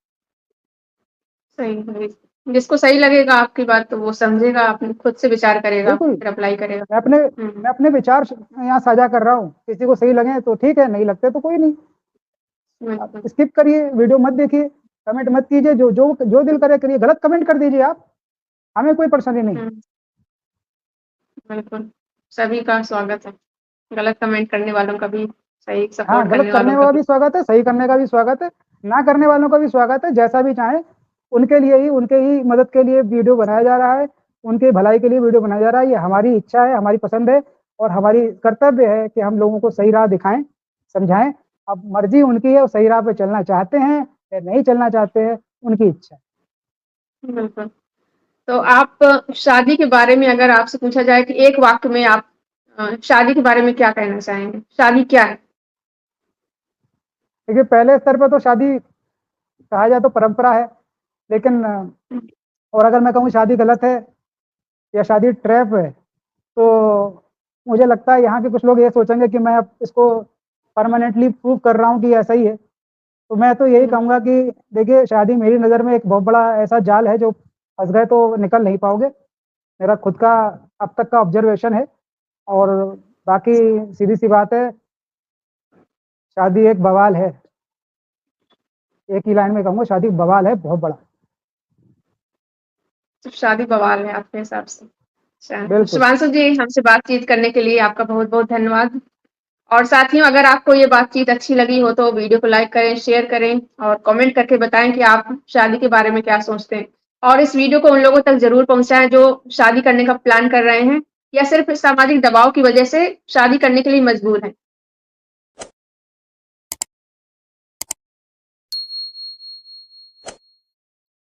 सही है। जिसको सही लगेगा आपकी बात तो वो समझेगा, अपने खुद से विचार करेगा, बिल्कुल, फिर अप्लाई करेगा। मैं अपने हुँ, मैं अपने विचार यहाँ साझा कर रहा हूँ। किसी को सही लगे तो ठीक है, नहीं लगते तो कोई नहीं। आप बिल्कुल। स्किप करिए, वीडियो मत देखिए, कमेंट मत कीजिए, जो दिल करे करिए, गलत कमेंट कर दीजिए आप, हमें कोई परेशानी नहीं। हुँ, बिल्कुल, सभी का स्वागत है। गलत कमेंट करने वालों का भी, सही हाँ, सपोर्ट गलत करने करने वालों का का भी। भी स्वागत है, सही करने का भी स्वागत है, ना करने वालों का भी स्वागत है, जैसा भी चाहें। उनके ही मदद के लिए वीडियो बनाया जा रहा है, उनकी भलाई के लिए वीडियो बनाया जा रहा है, ये हमारी इच्छा है, हमारी पसंद है, और हमारी कर्तव्य है कि हम लोगों को सही राह दिखाएँ, समझाएँ। अब मर्ज़ी उनकी है, वो सही राह पे चलना चाहते हैं या नहीं चलना चाहते हैं, उनकी इच्छा है। बिल्कुल। तो आप शादी के बारे में अगर आपसे पूछा जाए कि एक वाक्य में आप शादी के बारे में क्या कहना चाहेंगे? शादी क्या है? देखिए, पहले स्तर पे तो शादी कहा जाए तो परंपरा है, लेकिन हुँ, और अगर मैं कहूँ शादी गलत है या शादी ट्रैप है, तो मुझे लगता है यहाँ के कुछ लोग ये सोचेंगे कि मैं अब इसको परमानेंटली प्रूव कर रहा हूँ कि ऐसा ही है। तो मैं तो यही हुँ। कहूँगा कि देखिए शादी मेरी नज़र में एक बहुत बड़ा ऐसा जाल है जो फँस गए तो निकल नहीं पाओगे। मेरा खुद का अब तक का ऑब्ज़र्वेशन है और बाकी सीधी-सी बात है, शादी एक बवाल है। एक ही लाइन में कहूँगा शादी बवाल है बहुत बड़ा। तो शादी बवाल है आपके हिसाब से। अच्छा, तो बिल्कुल। शुभांशु जी हमसे बातचीत करने के लिए आपका बहुत-बहुत धन्यवाद। और साथियों अगर आपको ये बातचीत अच्छी लगी हो तो वीडियो को लाइक करें, शेयर करें और कमेंट करके बताएँ कि आप शादी के बारे में क्या सोचते हैं। और इस वीडियो को उन लोगों तक ज़रूर पहुँचाएँ जो शादी करने का प्लान कर रहे हैं या सिर्फ़ सामाजिक दबाव की वजह से शादी करने के लिए मजबूर हैं।